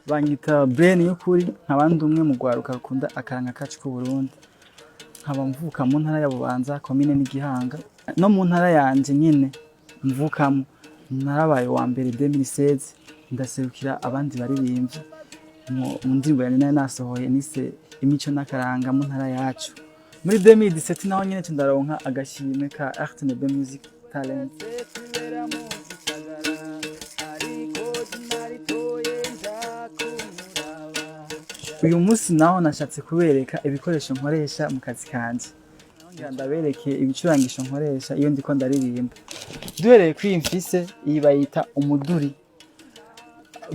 Banyita Bryere NIYUKURI nkabandi umwe mu gwaruka rukunda akaranga kacu ku Burundi. Nkaba mvuka mu ntara ya Bubanza komine n'Igihanga no mu ntara yanje nyine mvukamo. Narabaye wa mbere 2016 ndaserukira abandi baririmbyi mu ndirimbo ya nari nasohoye nise imico n'akaranga mu ntara yacu. Muri 2017 naho nyine ndaronka agashimwe ka Art and Music Talent. Uyu munsi naho nashatse kubereka ibikoresho nkoresha mu kazi kanje. Ndabereke ibicurangisho nkoresha iyo ndiko ndaririmba. Duhereye kuri imfise iyi bayita umuduri.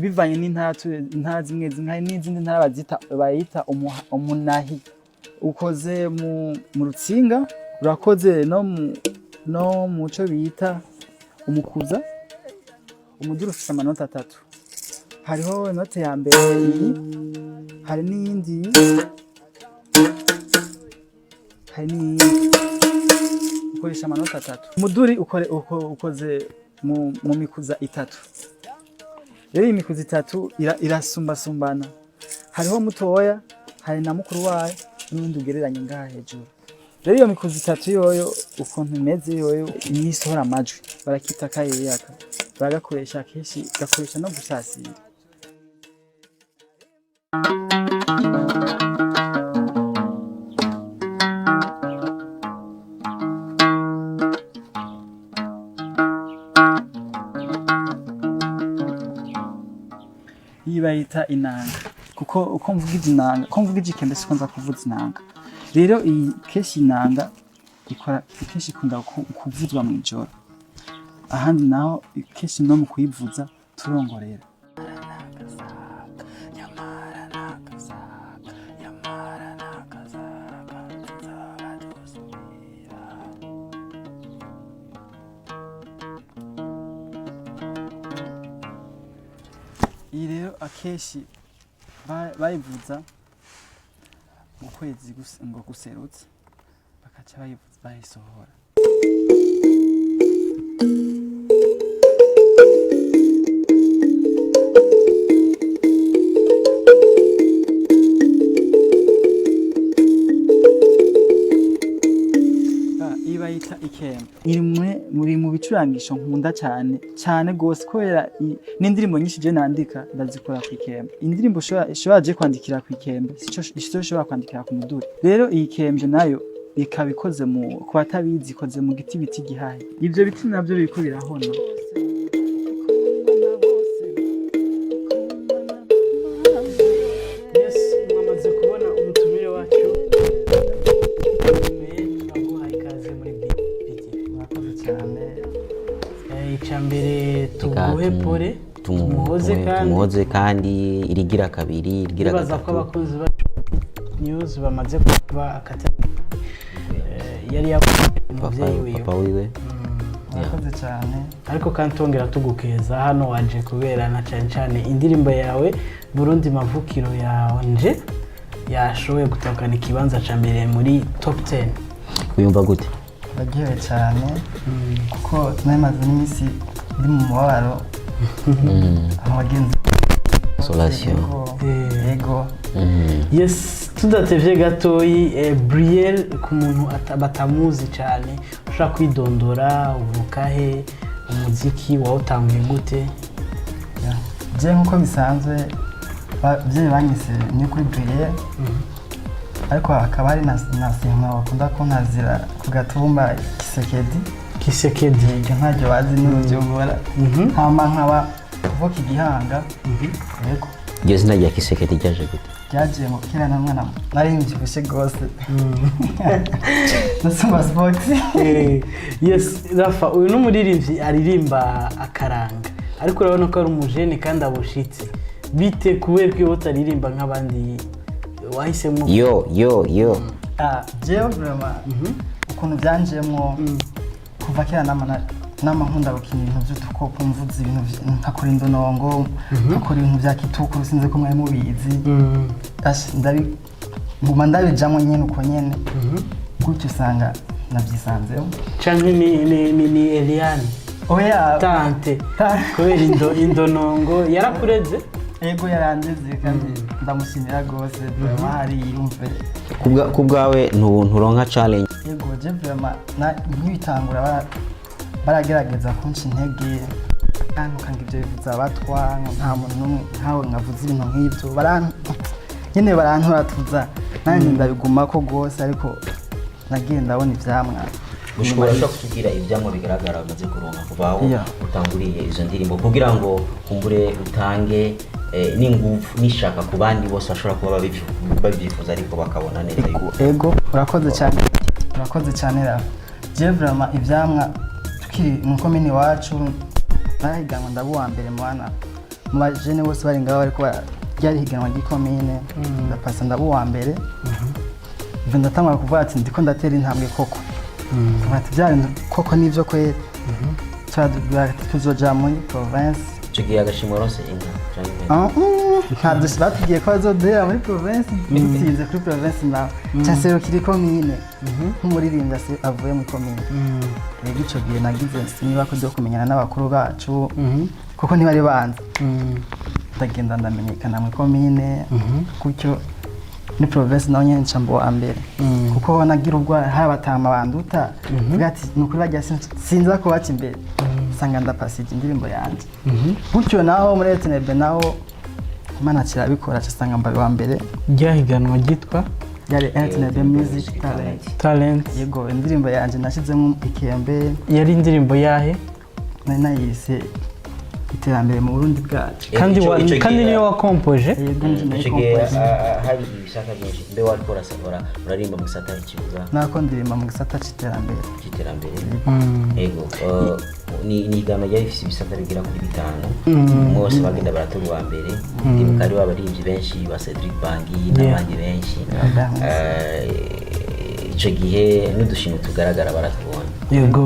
Bivanye n'intara zimwe n'izindi ntara bazita bayita umunahi. Ukoze mu rutsinga, urakoze no mu cyo bita umukuza. Umuduri ufite amanota 3. Hariho note ya mbere iyi, hari n'iyindi, ukoresha amanota 3. Umuduri ukoze mu mikuza 3. Rero imikuza 3 irasumbasumbana. Hariho mutoya, hari na mukuru wayo n'undi ugereranye ngaha hejuru. Rero iyo mikuza 3 yoyo ukuntu imeze yoyo nisohora amajwi. Barakita kayeyaka. Bagakoresha kenshi gakoresha no gusasira. Iyi bayita inanga kuko uko mvuga inanga ko mvuga ikembe siko nza kuvuza inanga. Rero iyi keshi inanga ikora keshi kunda kuvuzwa mu ijoro. Ahandi naho keshi no mu kuyivuza turongorera. Iyi rero akeshi bayivuza mu kwezi ngo guserutse bakaca bayivuza bayisohora. Ibayita ikembe muri mu bicurangisho nkunda cyane gose kubera n'indirimbo nyinshi je nandika ndazikora ku ikembe. Indirimbo shobaje kwandikira ku ikembe sico shobora kwandikira ku muduri. Rero iyi kembe nayo ikabikoze mu kubatabizi ikoze mu giti biti gihaye. Ivyo biti navyo biriko birahona. Yes, mwamaze kubona umutumire wacu. Icyambere tuguhe pole tumuhoze kandi irigira kabiri irigira gatatu. Baza ko abakunzi ba news bamaze kuba akata yari papa wiwe yakoze cyane ariko kandi tongera tugukeza hano waje kubera na cyane indirimbo yawe Burundi mavukiro yawe nje yashoboye gutokana ikibanza ca mbere muri top 10. Uyumva gute? Bagiye cyane kuko namaze n'imisi ndi mu mubabaro abagenzi solation ego. Yes, tudatevye gatoyi Bryere ku muntu batamuzi cyane ushaka kwidondora uvukahe umuziki wawutanguye gute? Je nkuko bisanzwe bye banyise ni kuri Bryere ariko akaba ari nasema bakunda ko ntazira ku gatumba Kisekedi ntajyo bazi n'ubyobora hama nkaba kuvuka Igihanga. Yego iyo zina rya Kisekedi ryaje gute? Ryaje mu kera na mwana nari njibushe gose nasoma sports. Yes, Rafa uyu n'umuririmbyi aririmba akaranga ariko urabona ko ari umujene kandi abushitse bite kuberwe utaririmba nk'abandi wahisemo? Yo jewe vraiment ukuntu byanjemo kuva kera nama nkunda gukina ibintu by'udukopo mvuze ibintu nkakora indonongo nkakora ibintu bya kitukuru sinze ko mwari mubizi nguma ndabijamo nyene uko nyene gutyo usanga navyisanzeho canke ni Eliane oya tante kubera indonongo yarakureze yego yarandeze kandi ndamushimira gose vraiment hari yumve kubwawe nturonka challenge yego je vraiment nk'ibitangura baragerageza kunshi intege kandi ukanga ibyo bivuza abatwa nta muntu n'umwe nkawe nkavuze ibintu nk'ibyo nyene baranturatuza nanjye ndabigumako gose ariko nagiye ndabona ivyamwa ushobora kutubwira ivyamwa bigaragara umaze kuronka kuvaho utanguriye izo ndirimbo kugira ngo kumbure utange n'ingufu nishaka ku bandi bose bashobora kuba babyifuza ariko bakabona neza ego urakoze cyane ra je vraiment ivyamwa tukiri mu komini wacu bahiganwa ndabuwa mbere mwana mu bajene bose bari ngaho ariko ryari higanwa gikomine ndapasa ndabuwa mbere ndatangwa kuvuga ati ndiko ndatera intambwe koko ati byari koko nivyo kwe tuzoja muri province tugiye agashimo rose inka ntabwo batubwiye ko bazodera muri province bitinze kuri province nawe cyasero kiri komine nk'umuririmbyi avuye muri komine rero ico gihe nagize niba ko byo kumenyana n'abakuru bacu kuko ntibari banze ndagenda ndamenyekana muri komine gutyo ni province naho nyene ncambo wa mbere kuko nagira ubwo habatama banduta bwati nukuri bajya sinza ko baci imbere sanga ndapasije indirimbo yanje gutyo naho muri etnebe naho Imana kirabikora cyasanga mbaye wa mbere ryahiganwa gitwa yari etnebe music talent yego indirimbo yanje nashizemo ikembe yari indirimbo yahe nayise iterambere mu Burundi bwacu kandi niyo wakompoje yego nje hari ibishaka byinshi mbe wari korasabora urarimba mu gisata cy'ikibuga nako ndirimba mu gisata cy'iterambere yego ni igano yari ifise ibisata bigira kuri 5 mwose bagenda baratora wa mbere ndimukari w'abarimvyi benshi ba Cedric Bangi n'abandi benshi ico gihe n'udushimo tugaragara baratubona yego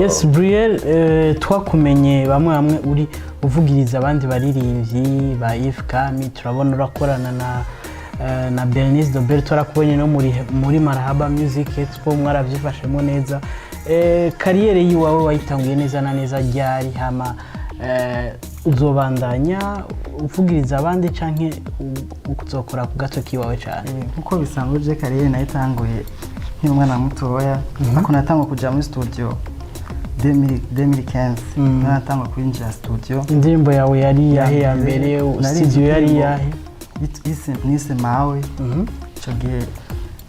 yes Bryere twakumenye bamwe uri uvugiriza abandi baririmvyi ba Ifkami turabona urakorana na Bernice Dobert turakubonye no muri Marhaba Music Expo mwaravyifashemo neza kariyere yiwawe wayitanguye neza na neza ryari hama uzobandanya uvugiriza abandi canke uzokora ku gato kiwawe cyane kuko bisanzwe je kariyere nayitanguye nk'umwana mutoya ako natangwa kuja muri studio 2015 natangwa kwinjira studio indirimbo yawe yari yahe ya mbere studio yari yahe nise mawe ico gihe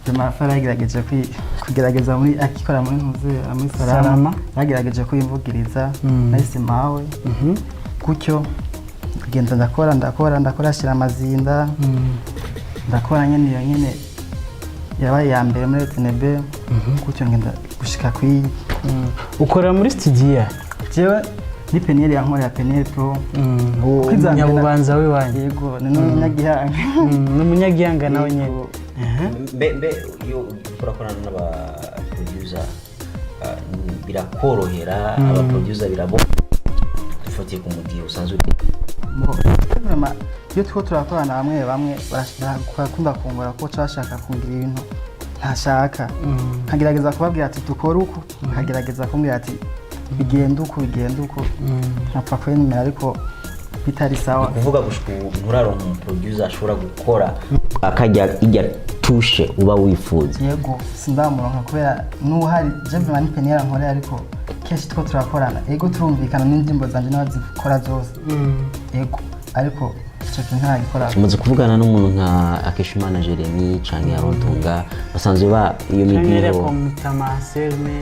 Jumafara yagerageje kugerageza muri akikora muri ntuze muri Salama yagerageje kuyivugiriza nise mawe gutyo genda ndakora shira amazinda ndakora nyene yabaye ya mbere muri etnebe gutyo ngenda gushika kwi ukora muri studio jewe ni penel yankorera penel pro nyabubanza we wanje yego ni n'umunyagihanga n'umunyagihanga nawe nyene mbe yo ukora n'aba producer birakorohera aba producer birabo ufatiye ku mudi usanzwe mama iyo turakorana bamwe barakunda kungora ko twashaka kungira ibintu ntashaka nkagerageza kubabwira ati dukora uko nkagerageza kumbwira ati bigenda uko napfa kwemera ariko bitari sawa kuvuga gushika nturaronka producer ashobora gukora akajya ijya tushe uba wifuza yego sindamuronka kubera n'uhari je vraiment penera nkore ariko keshi two turakorana yego turumvikana n'indimbo zanje n'abazikora zose yego ariko cyo nta gikora muze kuvugana n'umuntu nka Akeshimana Jeremy canke Yarontunga basanzwe ba iyo migiro ko mutamaserme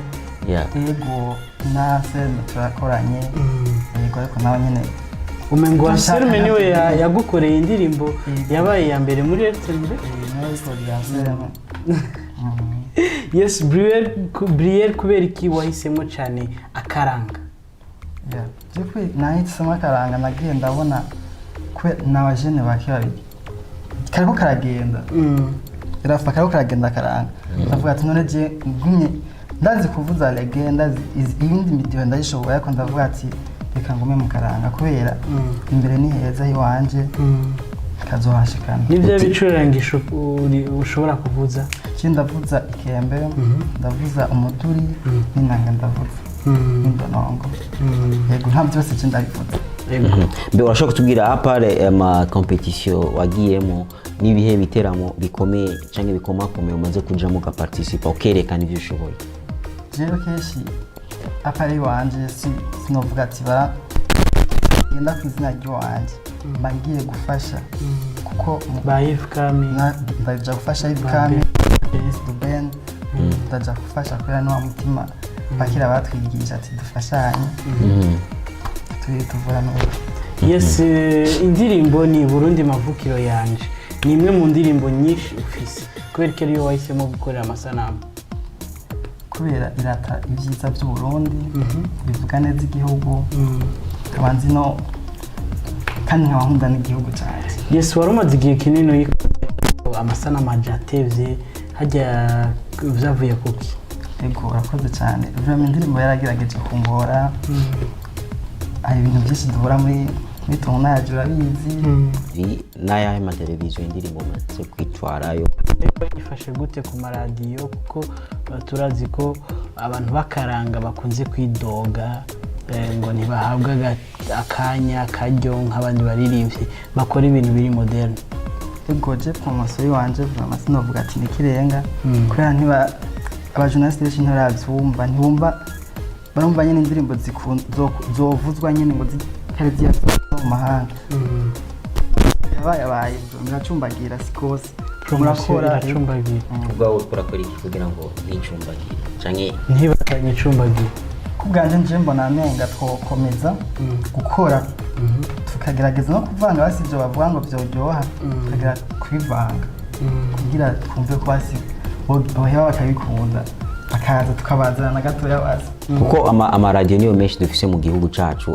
yego na serme turakoranye yego ariko nawe nyene umengo serme niwe yagukoreye indirimbo yabaye ya mbere muri RTB yes Bryere kubera iki wahisemo cyane akaranga jepwe nahisemo akaranga nagiye ndabona n'abajene bakibabiri kariko karagenda irafa kariko karagenda karanga ndavuga ati none je ngumye ndazi kuvuza legenda ibindi midiyo ndayishoboye ariko ndavuga ati reka ngume mu karanga kubera imbere ni heza hiwanje kazohashikana. Nivyo bicurangisho ushobora kuvuza? Ndavuza ikembe, ndavuza umuduri, n'inanga ndavuza. Indonongo. Yego nta byose cyo ndabivuza. Mbe urashobora kutubwira apare ama competition wagiyemo n'ibihe biteramo bikomeye canke bikomakomeye umaze kujamo ka participa ukerekana ivyo ushoboye? Rero keshi apare wanje sinovuga ati bara yenda kwizina ry'uwanje mbangiye gufasha kuko ba ifkami ndaja gufasha ifkami the band ndaja gufasha kubera no mutima bakira batwigisha ati dufashanye tuvura no. Yes, indirimbo ni Burundi mavukiro yanje ni imwe mu ndirimbo nyinshi ufise kubera ko ariyo wahisemo gukorera amasanamu kubera irata ibyiza by'u Burundi bivuga neza igihugu kabanzi no kandi nkabahunda n'igihugu cyane. Yes, warumaze igihe kinini amasanamu ajatevye hajya vyavuye kuki? Ego urakoze cyane vraiment indirimbo yaragerageje kungora hari ibintu byinshi dubura muri tournage urabizi n'aya ma televiziyo indirimbo maze kwitwarayo ifashe gute ku maradiyo kuko turazi ko abantu bakaranga bakunze kwidoga ngo ntibahabwa akanya karyo nk'abandi baririmbyi bakora ibintu biri moderne. Ego je promotion wanje vraiment sinovuga ati nikirenga kubera ntiba abajournaliste benshi ntaravyumva ntibumva barumva nyene indirimbo zovuzwa nyene ngo zikare mu mahanga yabaye ngacumbagira sikose murakora iracumbagira ubwawe urakora iki kugira ngo nticumbagire canke ntibatanye icumbagira? kubwanje nje mbona amenga twokomeza gukora tukagerageza no kuvanga basivyo bavuga ngo vyojyoha tukagira kwivanga kugira twumve ko basi boheba bakabikunda akaza tukabazana na gatoya basi kuko amaradiyo niyo menshi dufise mu gihugu cacu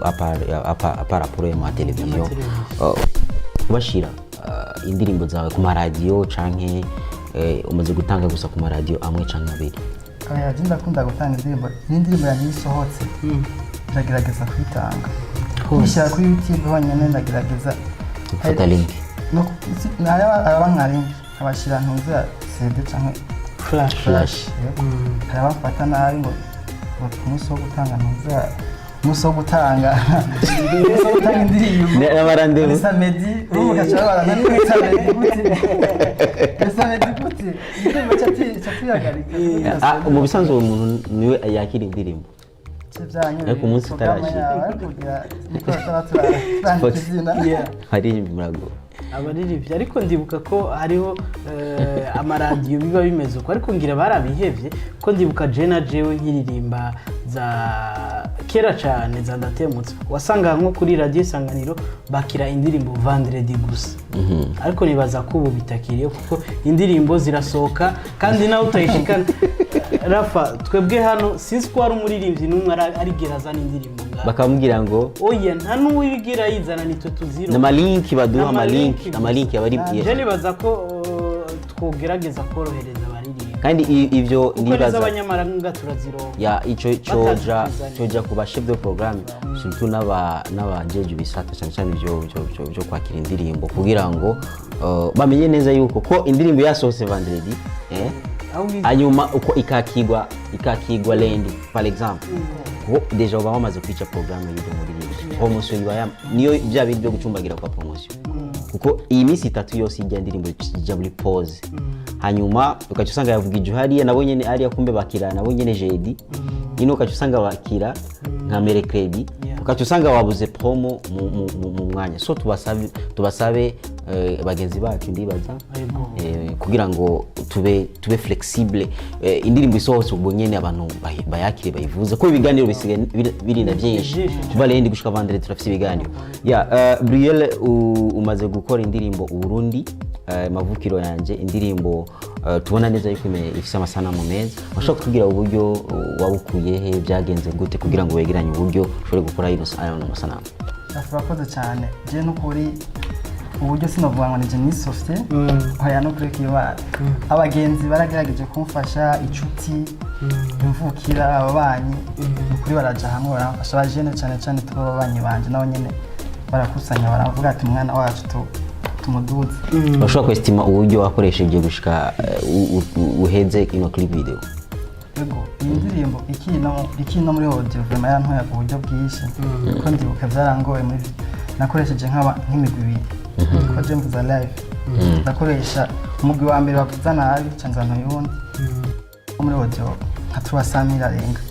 aparaporo ya televiziyo kubashira indirimbo zawe ku maradiyo canke umaze gutanga gusa ku maradiyo amwe canke abiri? Oya je ndakunda gutanga indirimbo yanjye isohotse ndagerageza kwitanga nishyira kuri YouTube honyine ndagerageza gufata link no araba link abashira ntuza CD canke flash arabafata nabi ngo umunsi wo gutanga ntuza umunsi wo gutanga indirimbo n'abarandevu samedi umugacabara nani samedi gute samedi gute indirimbo cyatiyagarika mu bisanzwe umuntu niwe yakira indirimbo ariko umunsi utarashira hari murago abaririmbyi ariko ndibuka ko hariho amaradiyo biba bimeze uko ariko ngira barabihevye ko ndibuka je jewe nkiririmba za kera cyane za ndatemutse wasanga nko kuri radio Isanganiro bakira indirimbo vendredi gusa ariko nibaza ko ubu bitakiriye kuko indirimbo zirasohoka kandi nawe utayishikana. Rafa twebwe hano sinzi ko ari umuririmbyi n'umwe arigera azana indirimbo bakamubwira ngo oya nta n'uwibigira yizana nitwe tuziro n'amalinki baduha amalinki abari je nibaza ko twogerageza korohereza abaririmba kandi ivyo nibaza abanyamaranga turazironka ya ico coja kuba chef de programme surtout n'abajeje bisata cyane byo kwakira indirimbo kugira ngo bamenye neza yuko ko indirimbo yasohotse vendredi hanyuma uko ikakigwa lendi par exemple deja uba wamaze kwica programme y'ibyo muri promotion niyo bya bintu byo gucumbagira kwa promotion kuko iyi minsi 3 yose ijya ndirimbo ijya muri pause hanyuma ukaca usanga yavugije hariya nabo nyene ari kumbe bakira nabo nyene jeudi ino ukaca usanga bakira nka mercredi ukaca usanga wabuze promo mu mwanya so tubasabe bagenzi bacu ndibaza kugira ngo tube flexible indirimbo isohotse ubwo nyene abantu bayakire bayivuze ko ibiganiro bisigaye birinda byinshi tubalende gushika vendredi turafise ibiganiro Bryere umaze gukora indirimbo Burundi mavukiro yanje indirimbo tubona neza yuko ifise amasanamu meza washaka kutubwira uburyo wabukuye he byagenze gute kugira ngo wegeranye uburyo ushobore gukora ino amasanamu? Urakoze cyane je n'ukuri uburyo sinovuga ngo nije ni software hoya no kuri kiba abagenzi baragerageje kumfasha icuti imvukira ababanyi kuri baraja hamwe barafasha abajene cyane tuba ababanyi banje nabo nyene barakusanya baravuga ati umwana wacu tumuduze bashobora kwestima uburyo wakoresheje gushika uheze ino clip video. Yego iyi ndirimbo ikino muri audio vraiment yantoya ku buryo bwinshi ko ndibuka byarangoye muri nakoresheje nk'imigwi ibiri ko je mvuza live ndakoresha umugwi wa mbere bavuza nabi canza n'uyundi muri audio nka 300 arenga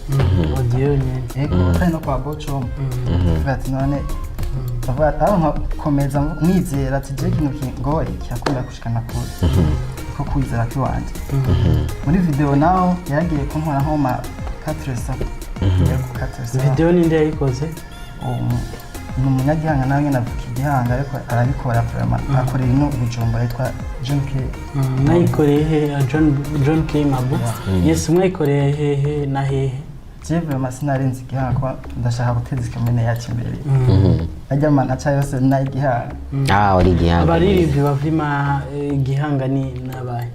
audio nyene yego kandi no kwa Bochom bati none bavuga nkakomeza nizera ati je kino kingoye cyakunda gushikana kure ko kwizera kiwanje muri video naho yagiye kunkora nko ma 400 video ninde yayikoze n'umunyagihanga nawe nyine avuka igihanga ariko arabikora vraiment akorera ino Bujumbura yitwa John K nayikoreye he John K Mabu yes mwayikoreye hehe na hehe je vraiment sinarenze igihanga ko ndashaka guteza ikamene yacu imbere ajya mana cha yose na igihanga wari igihanga abaririmbyi bavima igihanga ni nabaye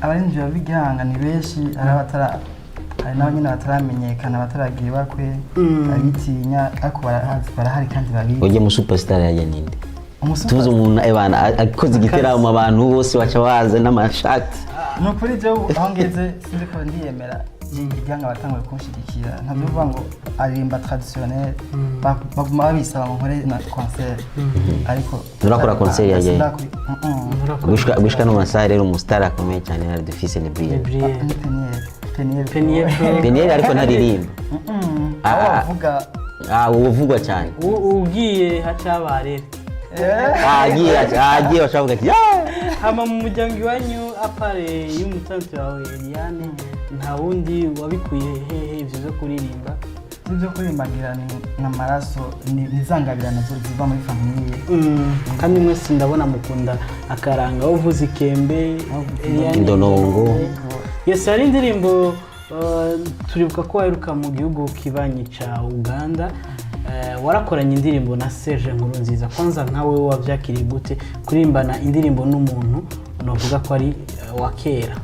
abaririmbyi bavigihanga ni benshi arabatara hari naho nyine bataramenyekana bataragiye bakwe abitinya ariko barahari kandi babiri uje mu superstar yaje ninde tuvuze umuntu ebana akoze igiteramo abantu bose baca baza n'amashati no kuri je aho ngeze sinzi ko ndiyemera igihanga batangwe kunshigikira ntabyo uvuga ngo aririmba traditionnel baguma babisaba ngo nkore na concert ariko nurakora concert yaje gushika no masaha rero umustar akomeye cyane na dufise ni Bryere Peniel ariko ntaririmba uvuga cyane ugiye hacabare agiye bashavuga ati hama mu muryango iwanyu apare y'umutanzi wawe Eliane nta wundi wabikuye hehe ivyo zo kuririmba ibyo kuririmbagira na maraso nizangabirana zo ziva muri famille kandi mwese ndabona mukunda akaranga uvuze ikembe indonongo yes ari indirimbo turibuka ko waheruka mu gihugu kibanyi ca Uganda warakoranye indirimbo na Serge Nkurunziza kwanza nkawe wavyakiriye gute kurimbana indirimbo n'umuntu novuga ko ari wa kera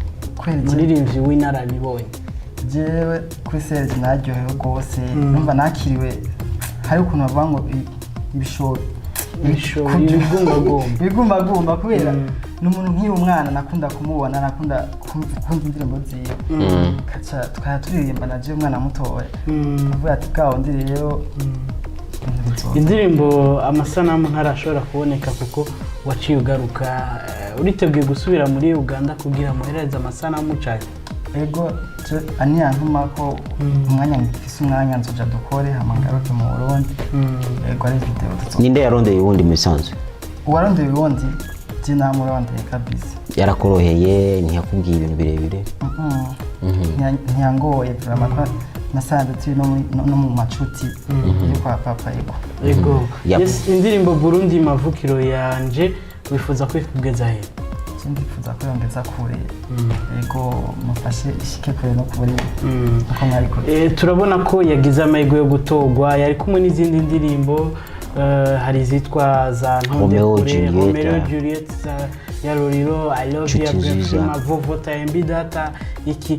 muririmbyi w'inararibonye jewe kuri Serge naryohewe rwose numva nakiriwe hari ukuntu bavuga ngo ibigumbagumba kubera n'umuntu nk'iyo umwana nakunda kumubona nakunda kumva indirimbo ziwe tukaba turirimba na je umwana mutoya avuga ati bwa wundi rero indirimbo amasanamu ntarashobora kuboneka kuko waciye ugaruka uriteguye gusubira muri Uganda kugira muhereze amasanamu cyane ego aniyantuma ko umwanya ngifise umwanya nzoja dukore hamagaruke mu Burundi ego ari video ninde yarondeye ubundi mu bisanzwe uwarondeye ubundi je namurondeye kabisa yarakoroheye ntiyakubwiye ibintu birebire ntiyangoye vraiment ko nasanze turi no mu macuti yo kwa papa ego yes indirimbo Burundi mavukiro yanje wifuza kwifugeza he ndifuza ko yongeza kure ego mufashe ishike kure no kure uko mwari kure turabona ko yagize amahirwe yo gutogwa yari kumwe n'izindi ndirimbo hari zitwa za Romeo Juliet ya Roriro I love you Mavovota Mbidata iki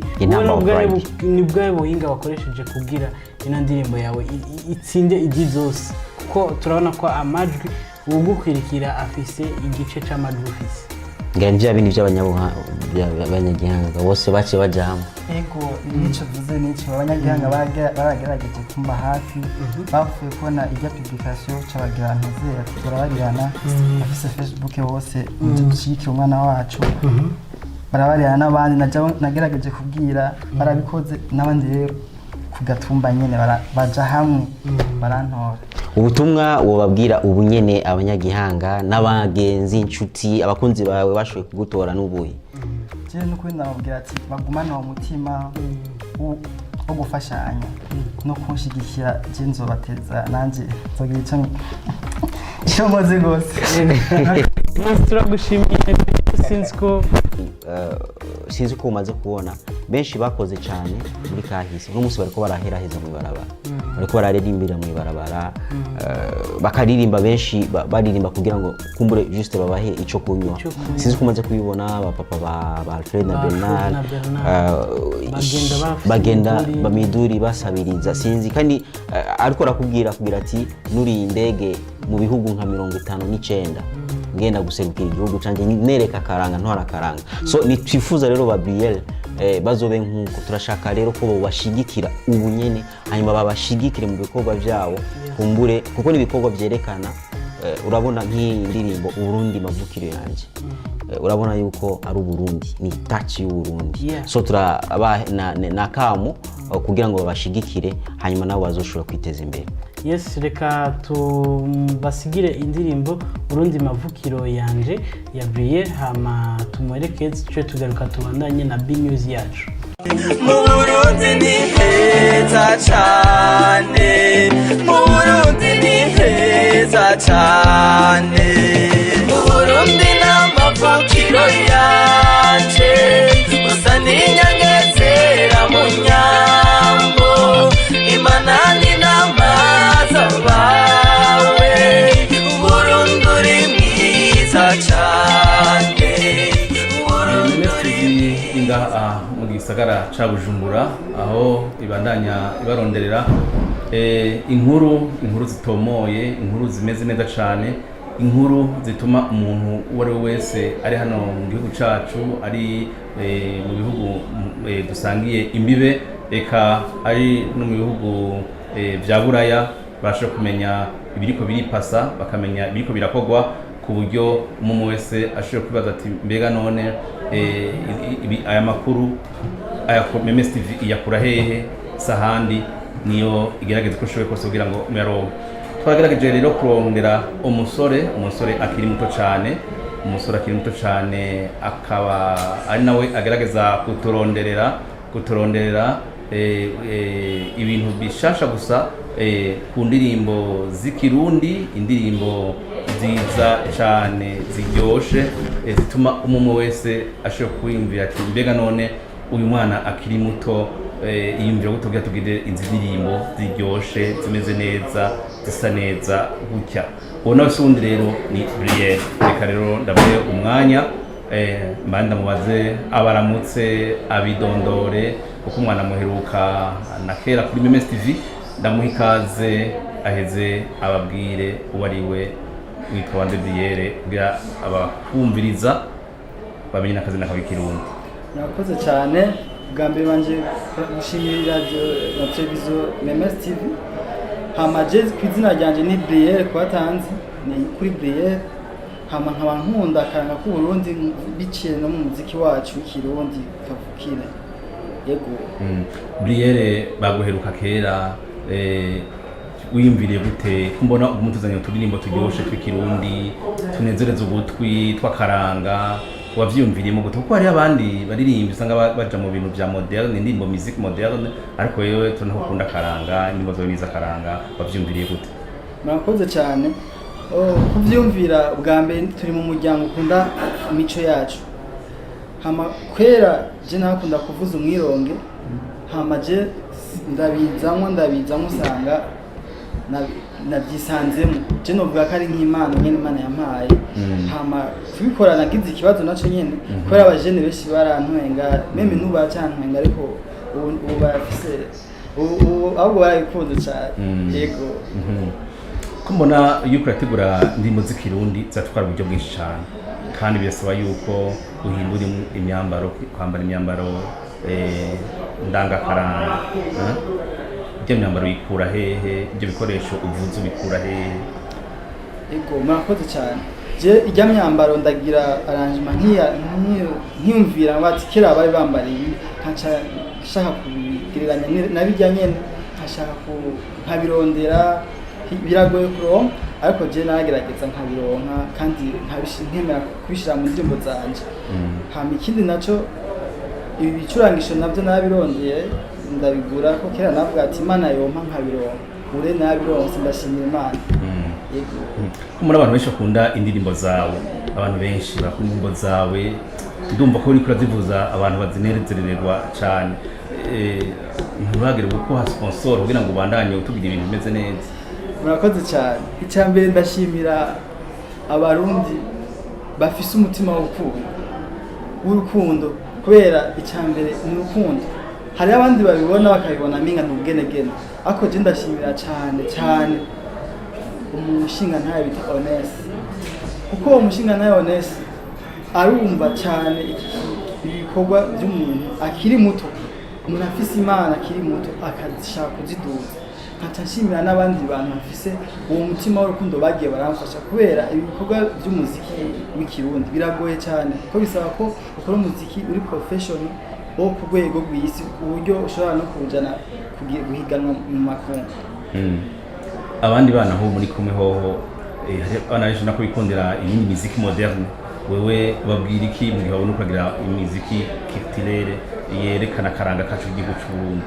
nibwo buhinga wakoresheje kugira ina ndirimbo yawe itsinde igi zose kuko turabona ko amajwi ugukwirikira afise igice c'amajwi ufise ngira bindi by'abanyagihanga bose bace baja hamwe ego nico vuze nico abanyagihanga baragerageje kumba hafi bavuye kubona ijya publication c'abagira ntizera barabariyana afise Facebook bose dushikira umwana wacu barabariyana n'abandi nagerageje kubwira barabikoze n'abandi rero kugatumba nyene baja hamwe barantora ubutumwa wobabwira ubunyene abanyagihanga n'abagenzi inshuti abakunzi bawe bashoboye kugutora n'ubuyi je nuko nababwira ati bagumana umutima wo gufashanya no kunshigikira je nzobateza nanje nzogira icyo muzi gose turagushimiye sinzi ko umaze kubona benshi bakoze cyane muri kahise n'umunsi bariko baraheraheza mu ibarabara bariko bararirimbira mu ibarabara bakaririmba benshi baririmba kugira ngo kumbure juste babahe ico kunywa sinzi ko umaze kubibona abapapa ba Alfred na Bernard bagenda bamiduri basabiriza sinzi kandi ariko arakubwira ati nuri indege mu bihugu nka 59 ngenda guserukira igihugu canje nereka karanga ntwara karanga so nitwifuza rero ba Bryere bazobe nkuko turashaka rero ko bashigikira ubu nyene hanyuma babashigikire mu bikorwa byabo kumbure kuko nibikorwa byerekana urabona nk'indirimbo Burundi mavukiro yanje urabona yuko ari Burundi ni touch y'Uburundi so turaba na kamu kugira ngo babashigikire hanyuma nabo bazoshobora kwiteza imbere. Yes, reka tubasigire indirimbo Burundi mavukiro yanje ya Bryere hama tumwerekeze tuje tugaruka tubandanye na B News yacu. Mu Burundi ni heza cyane, mu Burundi ni heza cyane, mu Burundi n'amavukiro yanje usa n'inyangezera mu nyambo Imana ni n'amaza bawe Burundi uri mwiza cyane. Ingaha mu gisagara ca Bujumbura aho ibandanya ibaronderera inkuru zitomoye, inkuru zimeze neza cyane, inkuru zituma umuntu uwo ari we wese ari hano mu gihugu cacu ari mu bihugu dusangiye imbibe eka ari no mu bihugu vya Buraya bashobora kumenya ibiriko biripasa, bakamenya ibiriko birakogwa ku buryo umuntu wese ashobora kwibaza ati mbega none aya makuru aya MS TV iyakura hehe sahandi niyo igerageza ko shoboye kose kugira ngo muyaronke. Twagerageje rero kurondera umusore akiri muto cyane akaba ari nawe agerageza kuturonderera ibintu bishasha gusa ku ndirimbo z'ikirundi, indirimbo nziza cyane ziryoshe zituma umuntu wese ashobora kwiyumvira ati mbega none uyu mwana akiri muto yiyumvira gute kugira tugire indirimbo ziryoshe zimeze neza zisa neza gutya. Uwo nawe sundi rero ni Bryere. Reka rero ndabaye umwanya mbanda mubaze abaramutse abidondore kuko umwana muheruka na kera kuri MS TV, ndamuha ikaze aheze ababwire uwo ari we witwa wande Bryere kugira abakumviriza bamenye n'akazi nakawe Kirundi. Murakoze cyane. Bwa mbere banje gushimira radio na televiziyo MS TV. Hama je kwizina ryanje ni Bryere kwatanze ni kuri Bryere. Hama nkaba nkunda karanga ku Burundi biciye no mu muziki wacu w'ikirundi kavukire. Yego. Bryere baguheruka kera wiyumviriye gute kumbona umutuzanya uturirimbo turyoshe tw'ikirundi tunezereza ugutwi twakaranga wavyumviriyemo gute kuko hari abandi baririmba usanga baja mu bintu vya moderne, indirimbo music moderne, ariko wewe tunakunda karanga, indirimbo zo niza karanga wavyumviriye gute? Murakoze cyane. Kuvyumvira bwa mbere turi mu muryango ukunda imico yacu. Hama kwera je nakunda kuvuza umwironge, hama je ndabizamwo usanga nabyisanzemo. Je novuga ko ari nk'Imana nyene Imana yampaye. Hama kubikora nagize ikibazo naco nyene kubera abajene benshi barantwenga, meme n'ubacantwenga ariko ubu bafise ahubwo barabikunze cyane. Yego. Kumbona yuko urategura indirimbo z'ikirundi zatwara uburyo bwinshi cyane kandi birasaba yuko uhindura imyambaro, kwambara imyambaro ndangakaranga. Ibyo myambaro yikura hehe, ibyo bikoresho uvuze ubikura hehe? Yego, murakoze cyane. Je ijya myambaro ndagira arrangement nkiyumvira bati kera bari bambariye nkaca shaka kubigereranya nabijyanye nkashaka nkabirondera biragoye kuronka, ariko je nagerageza nkabironka kandi nkemera kubishira mu ndirimbo zanje. Hama ikindi naco ibi bicurangisho navyo nabirondeye ndabigura ko kera navuga ati Imana yompa nkabironka, ure nabironse ndashimira Imana. Yego. Kumura abantu benshi bakunda indirimbo zawe, abantu benshi bakunda indirimbo zawe, ndumva ko uriko urazivuza abantu bazinezererwa cyane. Ntibagire uko ha sponsor kugira ngo ubandanye utugira ibintu bimeze neza. Murakoze cyane. Icyambere ndashimira abarundi bafise umutima w'urukundo kubera icyambere ni urukundo. Hari abandi babibona bakabibona minga n'ubwenegene, ako je ndashimira cyane umushinga ntaye bita Honest kuko uwo mushinga nawe Honest arumva cyane ibikorwa by'umuntu akiri muto, umuntu afise imana akiri muto akashaka kuziduza. Nkaca nshimira n'abandi bantu bafise uwo mutima w'urukundo bagiye baramfasha, kubera ibikorwa by'umuziki w'ikirundi biragoye cyane, kuko bisaba ko ukora umuziki uri professional wo ku rwego rw'isi, ku buryo ushobora no kujana guhiganwa mu makungu. Abandi bana ho muri kumwe hoho abana benshi nako bikundira iyindi muziki moderne, wewe babwira iki mu gihe babona kugira imiziki culturelle yerekana karanga kacu igihugu cy'u Burundi?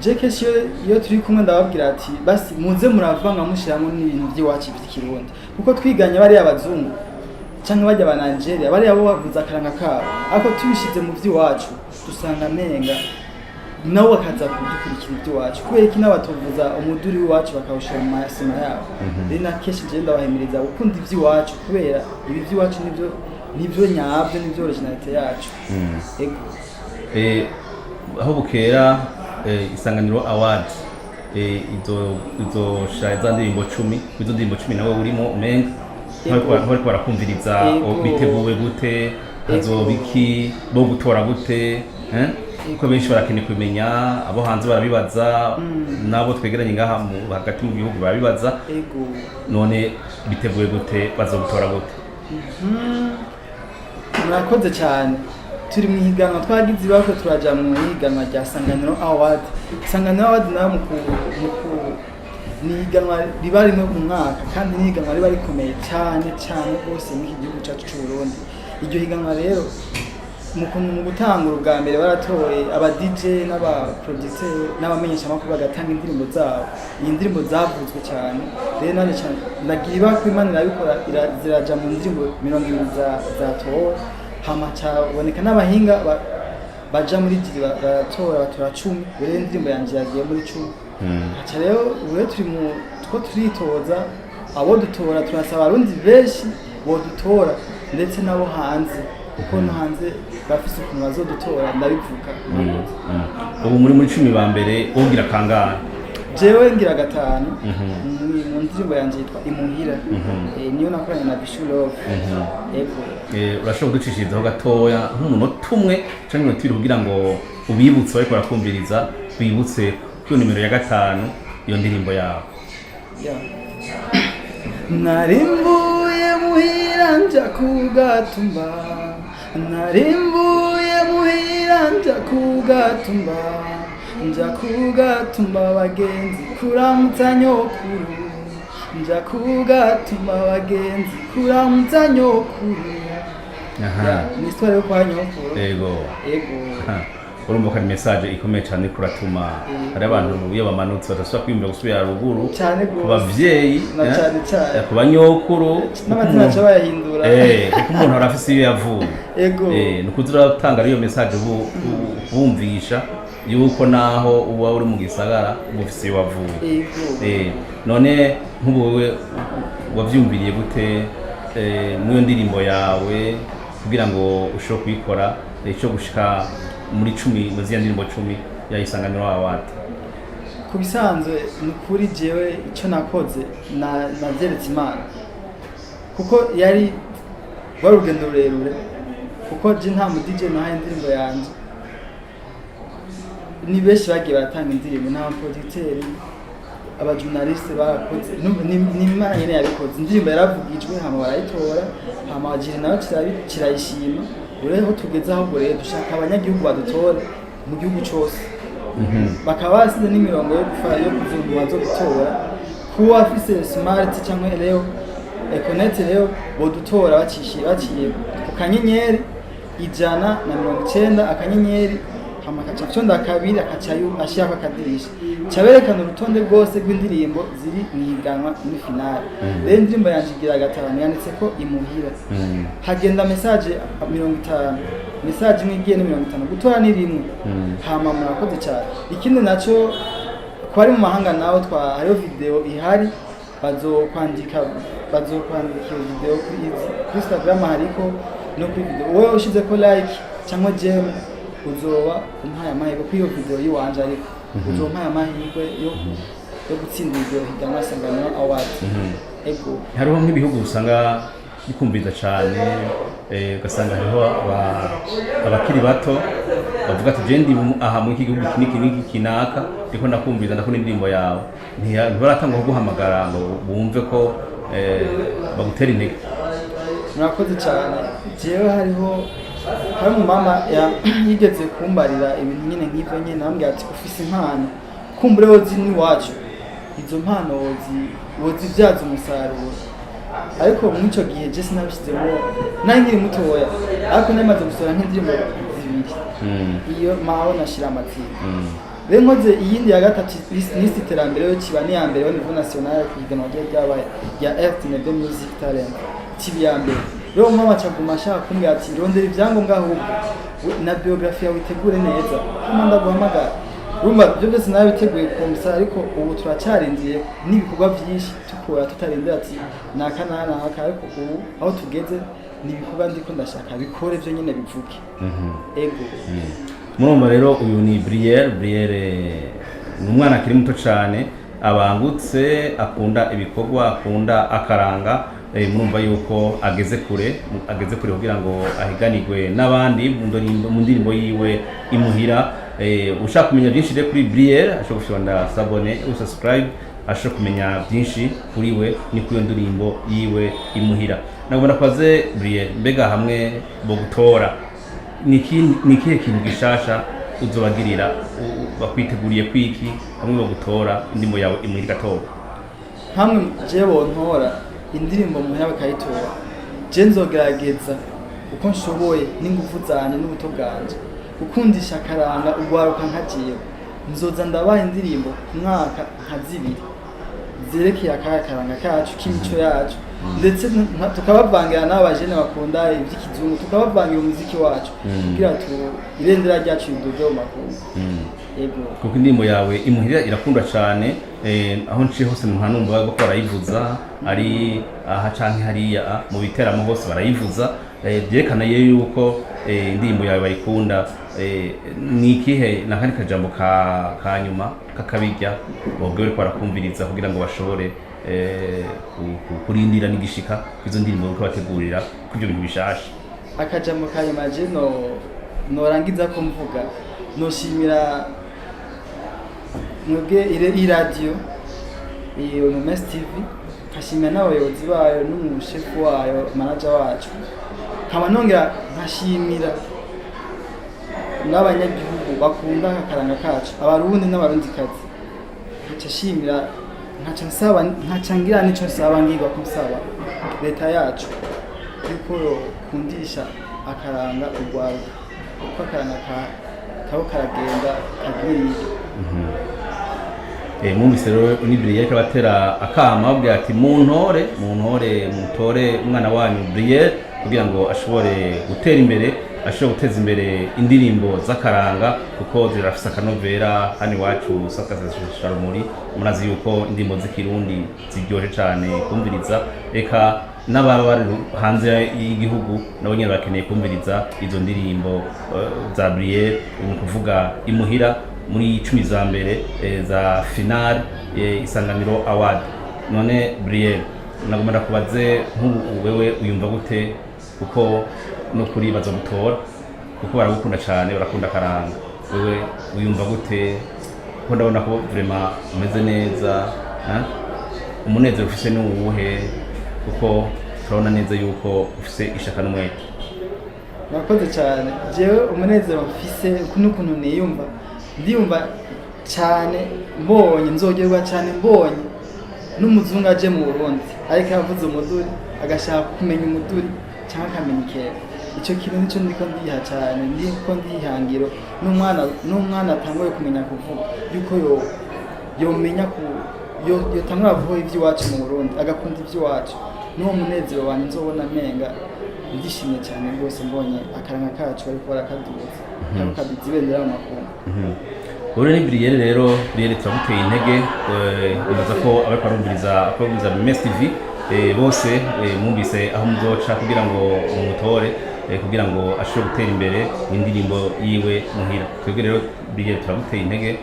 Jekesho iyo turi kumwe ndababwira ati basi muze muravanga mushiramo n'ibintu by'iwacu by'ikirundi, kuko twiganye bari abazungu cyangwa bajya ba Nigeria bari abo bavuza karanga kabo, ariko tubishize mu by'iwacu dusanga menga nawe bakaza kudukurikira iby'iwacu, kubera iki n'abatuvuza umuduri w'iwacu bakawushira mu masima yabo. Rero na keshi je ndabahimiriza gukunda iby'iwacu, kubera ibi by'iwacu nibyo nyabyo, nibyo originalite yacu. Ego aho bukera Isanganiro Award izo shaza ndirimbo 10, izo ndirimbo 10 nawe urimo umenga nko barakumviriza biteguwe gute, hazobiki bo gutora gute, ko benshi barakeneye kumenya, abo hanze barabibaza, nabo twegeranye ngaha hagati mu gihugu barabibaza. None biteguwe gute, bazogutora gute? Murakoze cyane. Turi mu higanwa twagize bako turaja mu higanwa rya Isanganiro Award. Isanganiro Award nayo ni higanwa riba rimwe mu mwaka, kandi ni higanwa riba rikomeye cyane cyane rwose mu gihugu cyacu cy'u Burundi. Iryo higanwa rero mu gutangura ubwa mbere baratoye aba DJ n'aba producer n'abamenyesha makuru bagatanga indirimbo zabo. Iyi ndirimbo zavuzwe cyane, rero nane cyane nagira ko Imana irabikora, ziraja mu ndirimbo 20 zatowe. Hamacha boneka n'abahinga baja muri jiri baratora 10, rero indirimbo yanje yagiye muri 10. Acha rero ure turi mu two turitoza, abo dutora turasaba abarundi benshi bo dutora, ndetse nabo hanze, kuko no hanze bafise ukuntu bazodutora ndabivuga. Ubu muri 10 ba mbere ugira kangahe? Jewe ngira 5 mu ndirimbo yanje yitwa Imuhira, niyo nakoranye na Bishuro. Urashobora gucishirizaho gatoya nk'umunota umwe cyangwa iminota 2 kugira ngo ubibutse bariko barakumviriza, bibutse ko nimero ya 5 iyo ndirimbo yawe. Narimbuye muhira nja kugatumba, narimbuye muhira nja kugatumba, nja kugatumba bagenzi kuramutsa nyokuru, nja kugatumba bagenzi kuramutsa nyokuru. Ni histoire yo kwa nyokuru. Ego urumva ko ari message ikomeye cyane kuratuma hari abantu iyo bamanutse badashobora kwiyumvira gusubira ruguru, ku bavyeyi ku banyokuru n'amazina aca bayahindura, kuko umuntu arafise iyo yavuye. Nukuzura gutanga iyo message bumvisha yuko naho uba uri mu gisagara ubufise iyo wavuye. None nk'ubuwe wavyumviriye gute mu ndirimbo yawe kugira ngo ushobore kuyikora cyo gushika muri 10 mu ndirimbo 10 ya Isanganiro Award? Kubisanzwe nukuri jewe icyo nakoze navyeretse Imana, kuko yari warugendo rurerure, kuko je nta mu DJ nahaye indirimbo yanje. Ni benshi bagiye baratanga indirimbo, nta producteur, aba journaliste barakoze, ni Imana nyene yabikoze. Indirimbo yaravugijwe, hama barayitora, hama ajiri nayo kirayishima. Ureho tugeze aho gore dushaka abanyagihugu badutore mu gihugu cyose, bakaba basize n'imirongo yo gufara yo kuzumva zo gutora, kuba afise smart cyangwa rero connect rero bodutora baciye ku kanyenyeri 190 akanyenyeri hamakaca cyonda kabiri akacayo ashaka kadirisha cyaberekana urutonde rwose rw'indirimbo ziri mwiganwa muri finale. Rero indirimbo yanje igira 5 yanditse ko Imuhira, hagenda message 50, message imwe igiye ni 50, gutora ni rimwe. Hama murakoze cyane. Ikindi naco kwari mu mahanga nawo hariho video ihari, bazokwandika video kuri Instagram hariko no kuri video. Wowe ushize ko like cyangwa gem uzoba umpaye amahirwe kuri iyo video yiwanje, ariko uzompaye amahirwe yo gutsinda iryo higanwa Isanganiro Award. Ego hariho nk'ibihugu usanga bikumviza cyane ugasanga hariho abakiri bato bavuga ati je ndi aha mu iki gihugu kiniki kinaka ndiko ndakumviza ndakunda indirimbo yawe ntibaratanga kuguhamagara ngo bumve ko bagutera intege. Murakoze cyane. Jewe hariho umumama yigeze kumbarira ibintu nyine nk'ivyo nyine nambwira ati ufise impano kumbure wozi n'iwacu izo mpano wozibyaza umusaruro, ariko muri ico gihe je sinabishizemo nari nkiri mutoya, ariko namaze gusora nk'indirimbo zibiri iyo maho nashira amatsiko. Rero nkoze iyindi ya gatatu n'isi iterambere yo kiba ni ya mbere au niveau national kuhiganwa ryabaye ya RTNB Music Talent kibi ya mbere. Rero mama cyaguma ashaka kumbwira ati rondera ibyangombwa ahubwo na biography yawe itegure neza kuma ndaguhamagara. Urumva byo byose nabiteguye komisa, ariko ubu turacarindiye n'ibikorwa byinshi tukora tutarindira ati nakanana ariko ubu aho tugeze n'ibikorwa ndiko ndashaka bikore byo nyine bivuke. Ego murumva rero uyu ni Bryere ni umwana akiri muto cyane abangutse, akunda ibikorwa, akunda akaranga. Murumva yuko ageze kure kugira ngo ahiganirwe n'abandi mu ndirimbo yiwe imuhira. Ushaka kumenya byinshi rero kuri Bryere ashobora gushonda sabone usubscribe ashobora kumenya byinshi kuri we ni kuri iyo ndirimbo yiwe imuhira. Nagomba kwaze Bryere, mbega hamwe bo gutora nikihe kintu gishasha uzobagirira bakwiteguriye kwiki hamwe bo gutora indirimbo yawe imuhira gatoba? Hamwe je bontora indirimbo muhira bakayitora, je nzogerageza uko nshoboye n'ingufu zanje n'ubuto bwanje gukundisha akaranga ugwaruka nkagiye. Nzoza ndabaha indirimbo ku mwaka nka zibiri zerekeye akaranga kacu k'imico yacu, ndetse tukabavangira n'abajene bakunda ivy'ikizungu, tukabavangira umuziki wacu kugira irendera ryacu riduge mu makungu. Yego kuko indirimbo yawe imuhira irakunda cyane, aho nci hose nta numva bako barayivuza, ari aha canke hariya mu biteramo hose barayivuza, byerekana yuko indirimbo yawe bayikunda. Ni ikihe nakandi kajambo ka nyuma kakabijya bobwe bari kwarakumviriza kugira ngo bashobore kurindira n'igishika izo ndirimbo uko bategurira kubyo bintu bishasha? Akajambo ka nyuma je norangiza ko mvuga noshimira mwebwe iradiyo iyo Numes TV, nkashimira n'abayobozi bayo n'umushefu wayo manager wacu, nkaba nongera nkashimira n'abanyagihugu bakunda akaranga kacu abarundi n'abarundikazi. Nkashimira nkacangira nico nsaba ngirwa kusaba leta yacu yuko kundisha akaranga urwaruka uko akaranga kabo karagenda kagwiriye. Mwumvise rero ni Bryere kabatera akama abwira ati mutore umwana wanyu Bryere kugira ngo ashobore gutera imbere, ashobora guteza imbere indirimbo z'akaranga kuko zirafise akanovera hano iwacu sakazashusha rumuri. Murazi yuko indirimbo z'ikirundi ziryohe cyane kumviriza, eka n'ababa bari hanze y'igihugu nabo nyine bakeneye kumviriza izo ndirimbo za Bryere, ni kuvuga imuhira muri 10 za mbere za final Isanganiro Award. None Bryere, nagomba ndakubaze wewe uyumva gute kuko no kuri bazo gutora kuko baragukunda cyane, barakunda karanga, wewe uyumva gute? Ko ndabona ko vraiment umeze neza, umunezero ufise n'uwuhe kuko turabona neza yuko ufise ishaka n'umwete? Murakoze cyane. Jewe umunezero mfise n'ukuntu ndiyumva cyane mbonye, nzogerwa cyane mbonye n'umuzungu aje mu Burundi ariko yavuze umuduri agashaka kumenya umuduri cyangwa akamenya ikera. Icyo kintu nico ndiko ndiha cyane, ndiko ndihangiro n'umwana atangoye kumenya kuvuga yuko yomenya yotangura kuvuga iby'iwacu mu Burundi agakunda iby'iwacu. N'uwo munezero wanjye nzobona menga ndishimye cyane rwose mbonye akaranga kacu bariko barakaduza kaduza ibendera mu makungu. Uri ni Bryere rero, Bryere turaguteye intege, umaze ko abariko barumviriza Numes TV bose mwumvise aho muzoca kugira ngo mumutore kugira ngo ashobore gutera imbere indirimbo yiwe muhira. Twebwe rero Bryere turaguteye intege,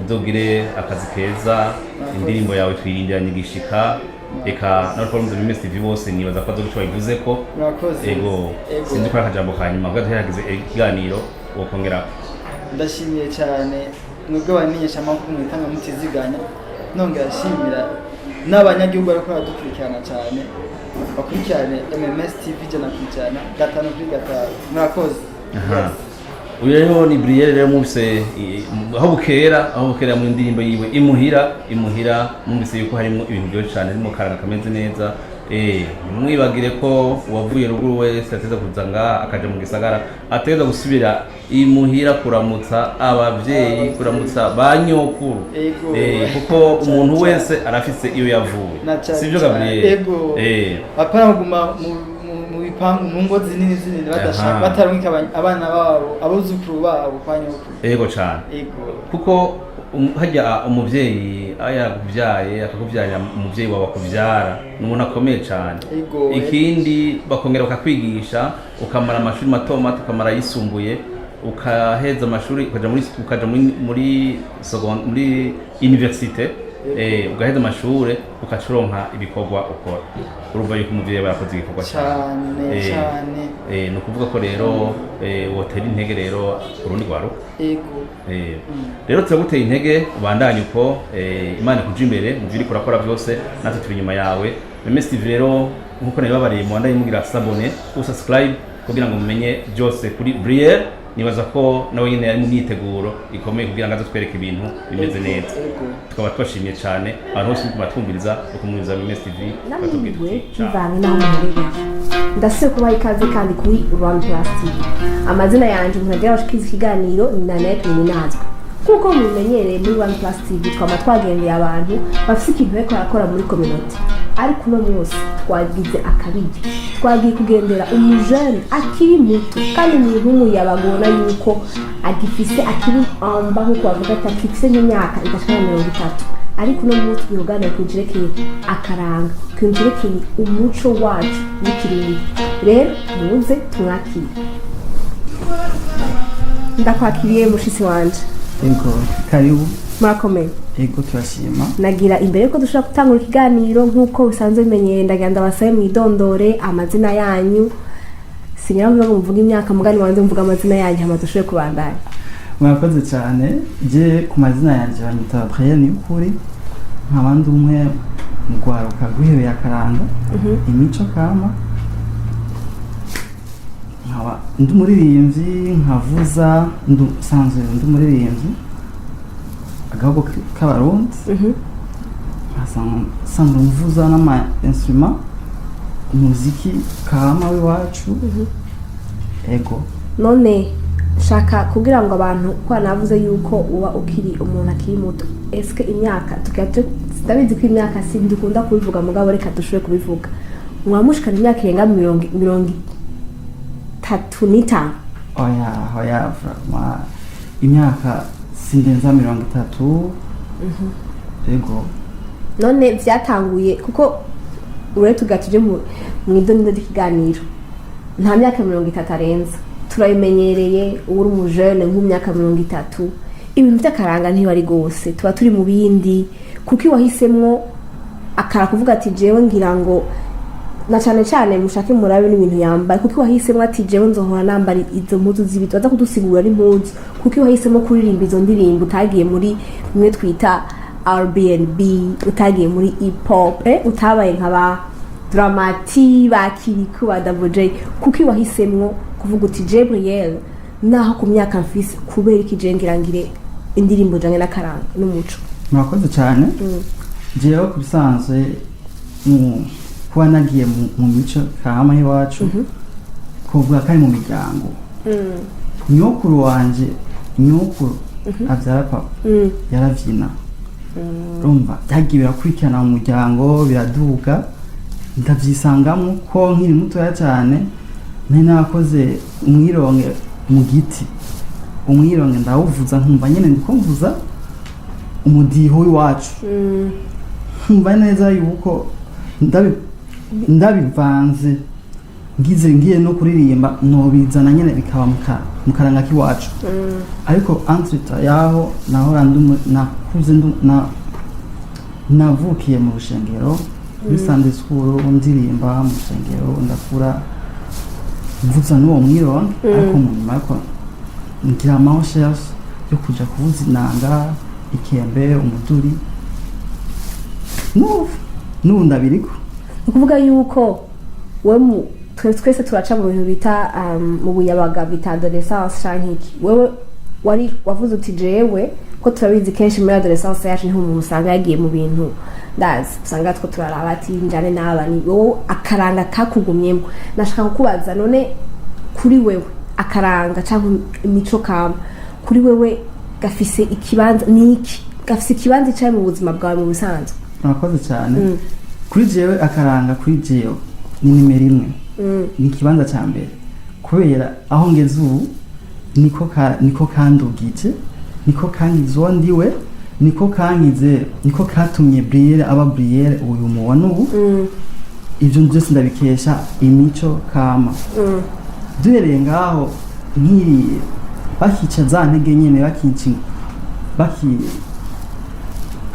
uzogire akazi keza, indirimbo yawe twirindiranye igishika eka n'abakunzi ba MS TV bose nibaza ko azoguca bivuze ko ego sinzi ko akajambo kanyuma bwa duheragize ikiganiro wokongera. Ndashimiye cyane mwebwe bamenyesha amakuru mwitanga mutiziganya, nongera ashimira n'abanyagihugu bariko baradukurikirana cyane, bakurikirane MMS TV jana kujana gatano kuri gatanu. Murakoze. Uyu rero ni Bryere rero mubise aho bukera mu ndirimbo yiwe imuhira mubise yuko harimo ibintu byo cyane harimo karanga kameze neza. Mwibagire ko wavuye ruguru wese ateza kuzanga akaje mu gisagara ateza gusubira imuhira kuramutsa abavyeyi, kuramutsa banyokuru, kuko umuntu wese arafise iyo yavuye, sivyo Gabriel? Apana kuguma mu bipangu mu ngo zinini badashaka batarungika abana babo abuzukuru babo kwa nyokuru. Cyane kuko hajya umuvyeyi ayakuvyaye akakuvyarira umuvyeyi wawe akuvyara n'umuntu akomeye cyane. Ikindi bakongera bakakwigisha ukamara amashuri mato ukamara yisumbuye ukaheza amashuri ukaja muri universite, ugaheza amashuri ukacuronka ibikorwa ukora. Urumva yuko umuvyeyi barakoze igikorwa cyane. Nukuvuga ko rero wotera intege rero Burundi gwaruka. Rero turaguteye intege ubandanye uko Imana kuja imbere mu biri kurakora byose, natwe turi inyuma yawe. MS TV rero nkuko nababariye mu bandanye mugira sabone subscribe kugira ngo mumenye byose kuri Bryere. Nibaza ko nawe nyine ari mu myiteguro ikomeye kugira ngo azatwereke ibintu bimeze neza. Tukaba twashimiye cyane abantu bose kubatumviriza ukumuriza MS TV batubwire ivanye naho muherereye. Ndase kubaha ikaze kandi kuri Rwanda TV. Amazina yanje nkagira abashikiza ikiganiro ni Nanette Ninazwe. Kuko mumenyereye muri Rwanda TV twama twagendeye abantu bafite ikintu bariko barakora muri community. Ariko uno munsi twagize akabije, twagiye kugendera umujene akiri muto kandi umuntu yabagona yuko agifise akiri amba nkuko bavuga ati akifise nk'imyaka idashobora 30, ariko uno munsi yoganira kwinjirekeye akaranga, kwinjirekeye umuco wacu w'ikirundi. Rero muze tumwakire. Ndakwakiriye mushitsi wanje. Karibu. Murakomeye. Turashima. Nagira imbere ko dushaka gutangura ikiganiro nkuko bisanzwe bimenyeye, ndagenda basaye mwidondore amazina yanyu. Sinira ngo mvuga imyaka mugani wanze mvuga amazina yanyu hama dushobe kubandanya. Murakoze cyane. Je ku mazina yanjye banyita Bryere NIYUKURI, nkabandi umwe mu gwaruka rwihebeye akaranga imico kama. Nkaba ndi muririmbyi, nkavuza, sanzwe ndi muririmbyi agaho k'abarundi. Sanzwe mvuza n'ama instrument umuziki kama w'iwacu. None shaka kugira ngo abantu kwa navuze yuko uba ukiri umuntu akiri muto, eske imyaka tukate stabizi ko imyaka si ndikunda kubivuga mugabo reka dushobe kubivuga. Mwamushikana imyaka irenga 35. Oya imyaka sindenza 30. None vyatanguye kuko ure tugatuje mu idonido dikiganiro nta myaka 30 arenza, turayimenyereye uri umujene nk'umyaka 30. Ibintu by'akaranga ntibari gose, tuba turi mu bindi kuko wahisemwo akara kuvuga ati jewe ngira ngo na cyane mushake murabe n'ibintu yambaye, kuko wahisemwo ati jewe nzohora nambara izo mpuzu z'ibito aza kudusigura n'impuzu, kuko wahisemwo kuririmba izo ndirimbo utagiye muri mwe twita R&B, utagiye muri hip hop, utabaye nk'aba dramati bakiriku ba WJ, kuko wahisemwo kuvuga uti je Bryere naho ku myaka mfise kubera ikijengirangire indirimbo jange n'akaranga n'umuco. Murakoze cyane. Jewe kubisanzwe kuba nagiye mu mico kama y'iwacu kuvuga kari mu miryango. Nyokuru wanje avyara papa yaravyina. Urumva byagiye birakurikirana mu muryango biraduga, ndavyisangamo ko nkiri mutoya cyane. Nari nakoze umwironge mu giti, umwironge ndawuvuza nkumva nyene ndiko mvuza umudiho w'iwacu. Nkumva neza yuko ndabivanze ngiye no kuririmba nobizana nyene bikaba mu karanga k'iwacu. Ariko ensuite yaho naho nakuze navukiye mu rushengero muri Sunday school ndirimba mu rusengero ndakura mvuza n'uwo mwironge ariko mu nyuma yuko ngira amahosheje yo kuja kuvuza inanga ikembe umuduri n'ubu ndabiriko ukuvuga yuko wewe twese turaca mu bintu bita mu buyabaga bita adolescence canke iki wewe wari wavuze uti jewe ko turabizi kenshi muri adolescence yacu niho umuntu usanga yagiye mu bintu ndazi usanga two turaraba ati njane n'abani wowe akaranga kakugumyemo nashaka kukubaza none kuri wewe akaranga cyangwa imico kama kuri wewe gafise ikibanza niki gafise ikibanza cyawe mu buzima bwawe mu bisanzwe murakoze cyane kuri jewe akaranga kuri jewe ni nimero imwe ni ikibanza cya mbere kubera aho ngeze ubu niko kandugije niko kangize ndiwe niko kangize niko katumye Bryere aba Bryere uyu mubona ubu ibyo byose ndabikesha imico kama duhereye ngaho nkiri bakica za ntege nyene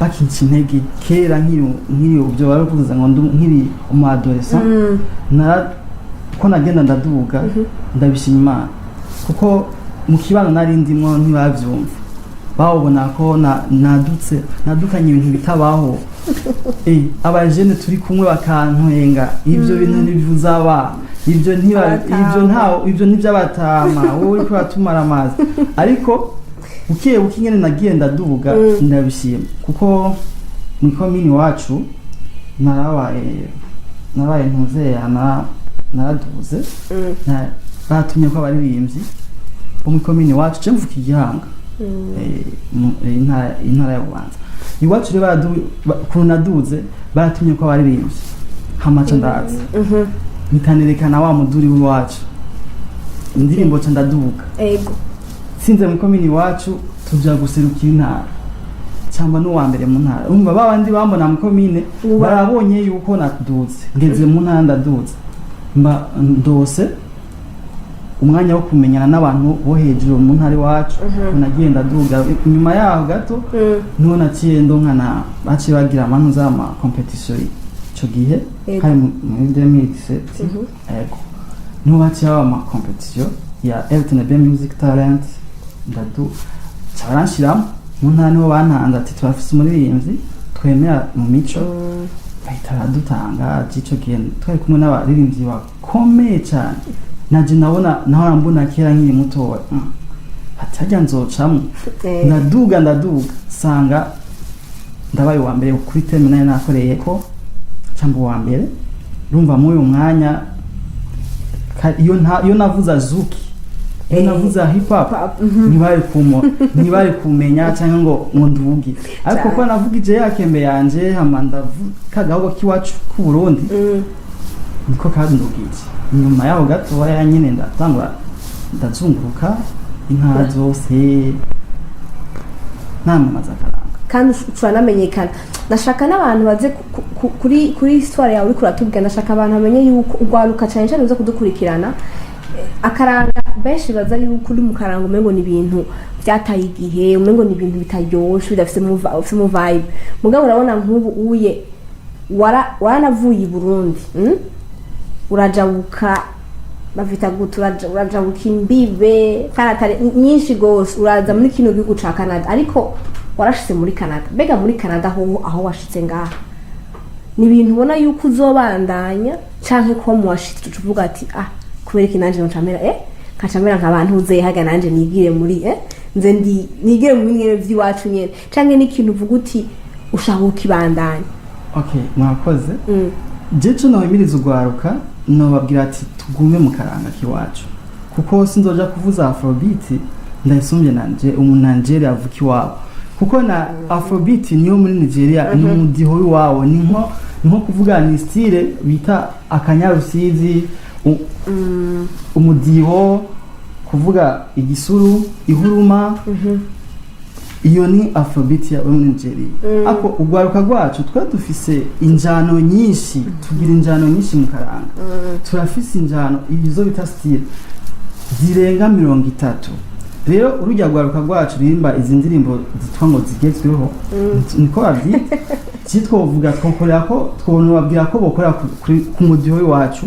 bakica intege kera nkiri ubyo baravuze ngo nkiri umadolescent ko nagenda ndaduga ndabishima Imana kuko mu kibano nari ndimwo ntibavyumva bawubona ko nadukanye ibintu bitabaho abajene turi kumwe bakantwenga ibyo bintu ntibivuza aba ibyo nivyabatama wowe ko batumara amazi ariko bukiye nyene nagiye ndaduga ndabishima kuko mu komini wacu narabaye ntuzeya naraduze batumye ko abaririmbyi bo mu komini wacu cyo mvuka igihanga intara ya Bubanza iwacu rero kuntu naduze batumye ko abaririmbyi hamaca ndazi bikanerekana wa muduri w'iwacu indirimbo ca ndaduka sinze mu komini wacu tuja guserukira intara cyangwa n'uwa mbere mu ntara umva babandi bambona mu komine barabonye yuko naduze ngeze mu ntara ndaduze mba ndose umwanya wo kumenyana n'abantu bo hejuru mu ntari wacu nagenda duga nyuma yaho gato niho naciye ndonkana baciye bagira amantu z'ama competition ico gihe hari muri 2017 ego niho baciye ama competition ya Elton Music Talent ndadu cyaranshira mu ntara niho bantanze ati turafise umuririmbyi twemera mu mico bahita dutanga ico gihe twari kumwe n'abaririmbyi bakomeye cyane naje naho mbona kera nkiri mutoya hatajya nzocamo ndaduga sanga ndabaye wa mbere kuri terminal nakoreye ko cyangwa wa mbere rumva muri uyu mwanya iyo navuza zuki iyo navuza hip hop ntibari kumenya cyangwa ngo nduvuge ariko ko navugije yakembe yanje hama ndavuga gaho kiwacu ku Burundi niko kandugije nyuma yaho gato ya nyine ndatangura ndazunguruka intara zose namamaza akaranga kandi uranamenyekana nashaka n'abantu baze kuri histoire yawe uri kuratubwira nashaka abantu bamenye yuko urwaruka cyane cyane uza kudukurikirana akaranga benshi baza yuko uri mu karanga umengo ni ibintu byataye igihe umengo ni ibintu bitaryoshe bidafite mu vibe mugabo urabona nk'ubu uye waranavuye i Burundi urajabuka bavita urajabuka imbibe karatare nyinshi gose uraza muri kino gihugu ca Canada ariko warashitse muri Canada bega muri Canada aho washitse ngaha ni ibintu ubona yuko uzobandanya canke ko mu washitse tuvuga ati kubera iki nanje ncamera kacamera nk'abantu uze haga nanje nigire muri nze nigire mu bimwe by'iwacu nyene canke n'ikintu uvuga uti ushaka ukibandanya okay mwakoze jecho nohimiriza ugwaruka nobabwira ati tugume mu karanga kiwacu kuko sinzoja kuvuza afrobeat ndayisumbye nanje umunanjeri avuka iwabo kuko na afrobeat niyo muri Nigeria n'umudiho w'iwabo ni nko kuvuga ni style bita akanyarusizi umudiho kuvuga igisuru ihuruma iyo ni afrobeat ya Nigeria ako ugwaruka rwacu twa dufise injano nyinshi tugira injano nyinshi mu karanga turafise injano ibizo bita style zirenga 30 rero urujya gwaruka rwacu rimba izi ndirimbo zitwa ngo zigezweho niko bavyita twovuga twokorera ko twonubabwira ko bokorera ku mudiho w'iwacu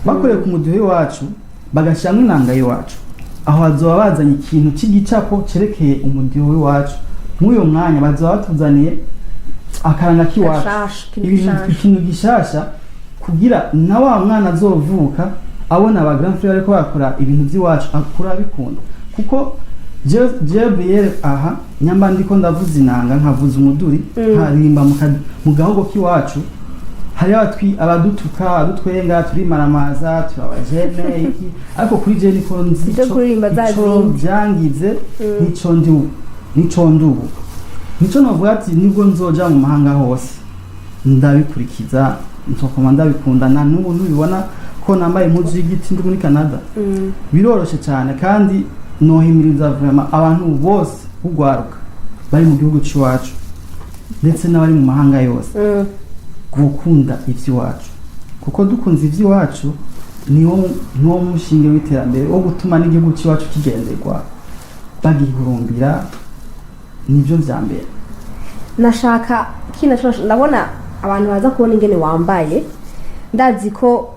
bakoreye ku mudiho w'iwacu bagashyiramo inanga y'iwacu aho bazoba bazanye ikintu cy'igicapo cerekeye umudiho w'iwacu nk'uyo mwanya bazoba batuzaniye akaranga k'iwacu ikintu gishasha kugira na wa mwana azovuka abona aba grand frère ariko bakora ibintu by'iwacu akura bikunda kuko Bryere aha nyamba ndiko ndavuza inanga nkavuza umuduri harimba mu gahogo k'iwacu hari abadutuka adutwenga turi maramaza turabajene iki ariko kuri je niko nzi ico byangize nico ndubu nico navuga ati nibwo nzoja mu mahanga hose ndabikurikiza nsokoma ndabikunda na n'ubu nubibona ko nambaye impuzu y'igiti ndi muri Canada biroroshe cyane kandi nohimiriza vraiment abantu bose ugwaruka bari mu gihugu cy'iwacu ndetse n'abari mu mahanga yose gukunda ivy'iwacu kuko dukunze ivy'iwacu niwo mushinge w'iterambere wo gutuma n'igihugu cy'iwacu kigenderwa bagihurumbira nibyo vya mbere nashaka ndabona abantu baza kubona ingene wambaye ndazi ko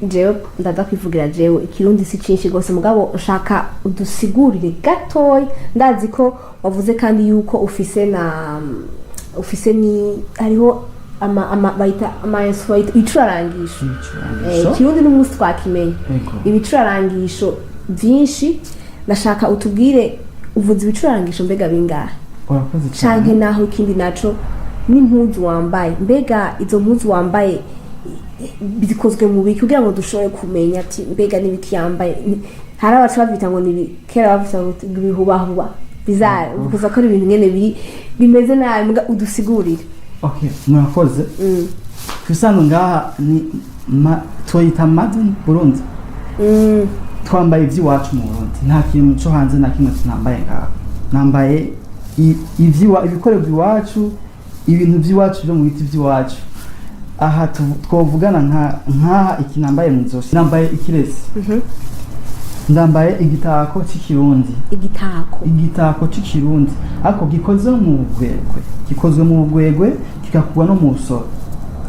jewe ndaza kwivugira jewe ikirundi si cinshi gose mugabo nshaka udusigurire gatoyi ndazi ko wavuze kandi yuko ufise ni hariho bayita ibicurarangisho ikirundi n'umunsi twakimenye ibicurarangisho byinshi nashaka utubwire uvuze ibicurarangisho mbega bingahe canke naho ikindi naco n'impuzu wambaye mbega izo mpuzu wambaye bikozwe mu biki kugira ngo dushobore kumenya ati mbega n'ibiki yambaye hari abacu bavita ngo ni kera bavita ngo ibihubahuba bizarre kuza ko ibintu nyene bimeze nabi mbega udusigurire. Okay, murakoze. Kusano ngaha ni toyita madin Burundi. Twambaye ivy'iwacu mu Burundi nta kintu cyo hanze na kimwe tunambaye ngaha nambaye ibikorerwa iwacu ibintu by'iwacu byo mu biti by'iwacu aha twovugana nka ikinambaye mu zosi nambaye ikiresi ndambaye igitako cy'ikirundi igitako cy'ikirundi ako gikozwe mu bwegwe kikakugwa no mu soro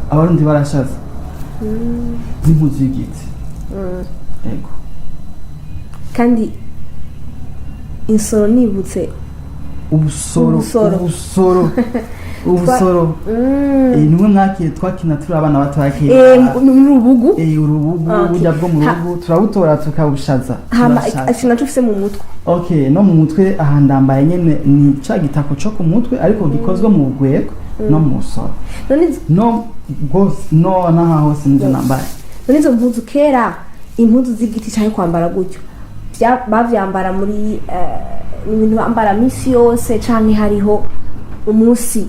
abarundi barashaza z'impuzu y'igiti ego kandi insoro nibutse ubusoro nimwe mwakiye twakina turi abana bato bakiye urubugu burya bwo mu rubugu turabutora tukabushaza ashina tufise mu mutwe. Okay, no mu mutwe aha ndambaye nyene ni ca gitako cyo ku mutwe ariko gikozwe mu bwego no mu soro no naha hose nje nambaye nizo mpuzu kera impuzu z'igiti cyane kwambara gutyo bavyambara muri ibintu bambara misi yose canke hariho umunsi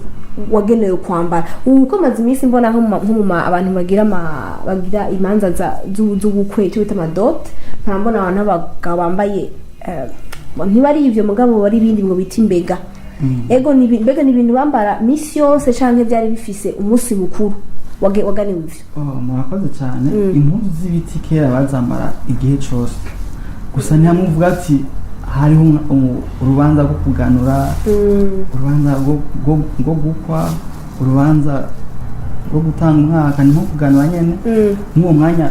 wagenewe kwambara uko maze imisi mbona nko abantu bagira imanza z'ubukwe cyo bita amadot mpambona abantu abagabo bambaye ntibari ivyo mugabo bari ibindi ngo biti imbega ego mbega ni ibintu bambara misi yose canke byari bifise umunsi mukuru waganiwe ivyo. Murakoze cyane impuzu z'ibiti kera bazambara igihe cyose gusa ntiyamuvuga ati hariho urubanza rwo kuganura urubanza rwo gukwa urubanza rwo gutanga umwaka ni nko kuganura nyene nk'uwo mwanya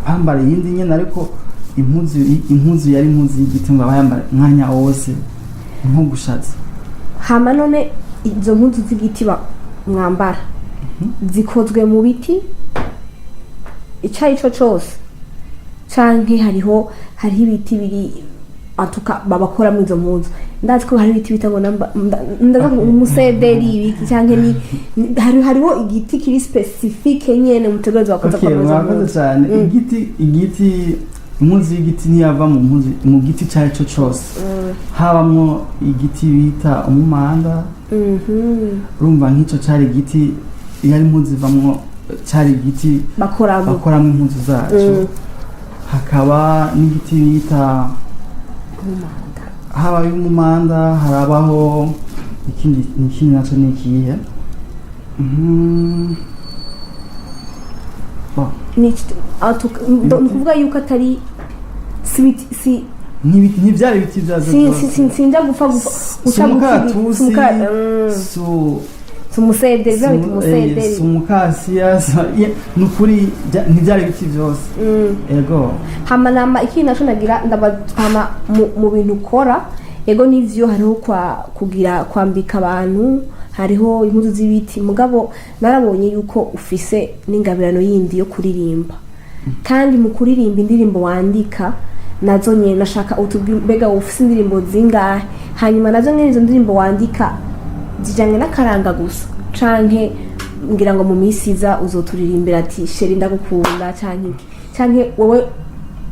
bambara iyindi nyene ariko impuzu yari impuzu y'igiti ngo bayambara mwanya wose nko gushatse. Hama none izo mpuzu z'igiti mwambara zikozwe mu biti icyo cyose canke hariho ibiti biri atuka babakora mu izo mpuzu ndazi ko hari ibiti bitabona ndaza umusederi ibiki canke ni hariho igiti kiri specifique nyene mutegerezwa kuza kwa mpuzu cyane igiti impuzu y'igiti ntiyava mu giti cyaco cyose habamwo igiti bita umumanda urumva nk'icyo cyari igiti yari impuzu ivamwo cyari igiti bakoramo impuzu zacu hakaba n'igiti bita habaye umumanda harabaho ikindi nacyo ni ikihe ni ukuvuga yuko atari ntibyari ibiti byazo sinjya gupfa umukaratusi tumusederi byo tumusederi sumukasiya nukuri ntibyari biti byose ego hamanama ikindi naco nagira ndabatama mu bintu ukora ego nivyo hariho kugira kwambika abantu hariho impuzu z'ibiti mugabo narabonye yuko ufise n'ingabirano yindi yo kuririmba kandi mu kuririmba indirimbo wandika nazo nyene nashaka utubega ufise indirimbo zingahe hanyuma nazo nyene izo ndirimbo wandika zijanye n'akaranga gusa canke ngira ngo mu misi iza uzoturirimbira ati sheri ndagukunda canke wowe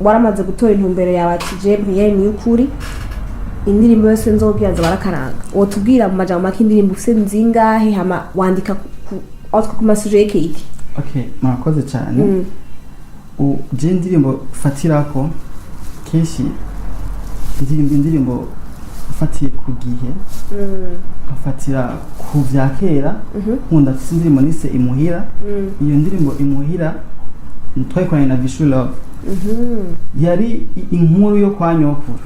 waramaze gutora intumbero yawe ati je Bryere NIYUKURI indirimbo yose nzobwiranza barakaranga wotubwira mu majambo make indirimbo ufise nzingahe hama wandika ku masuje y'iki okay murakoze cyane je indirimbo fatirako keshi indirimbo ufatiye ku gihe afatira ku vya kera nkunda afise indirimbo nise imuhira iyo ndirimbo imuhira twayikoranye na vy'amateka yari inkuru yo kwa nyokuru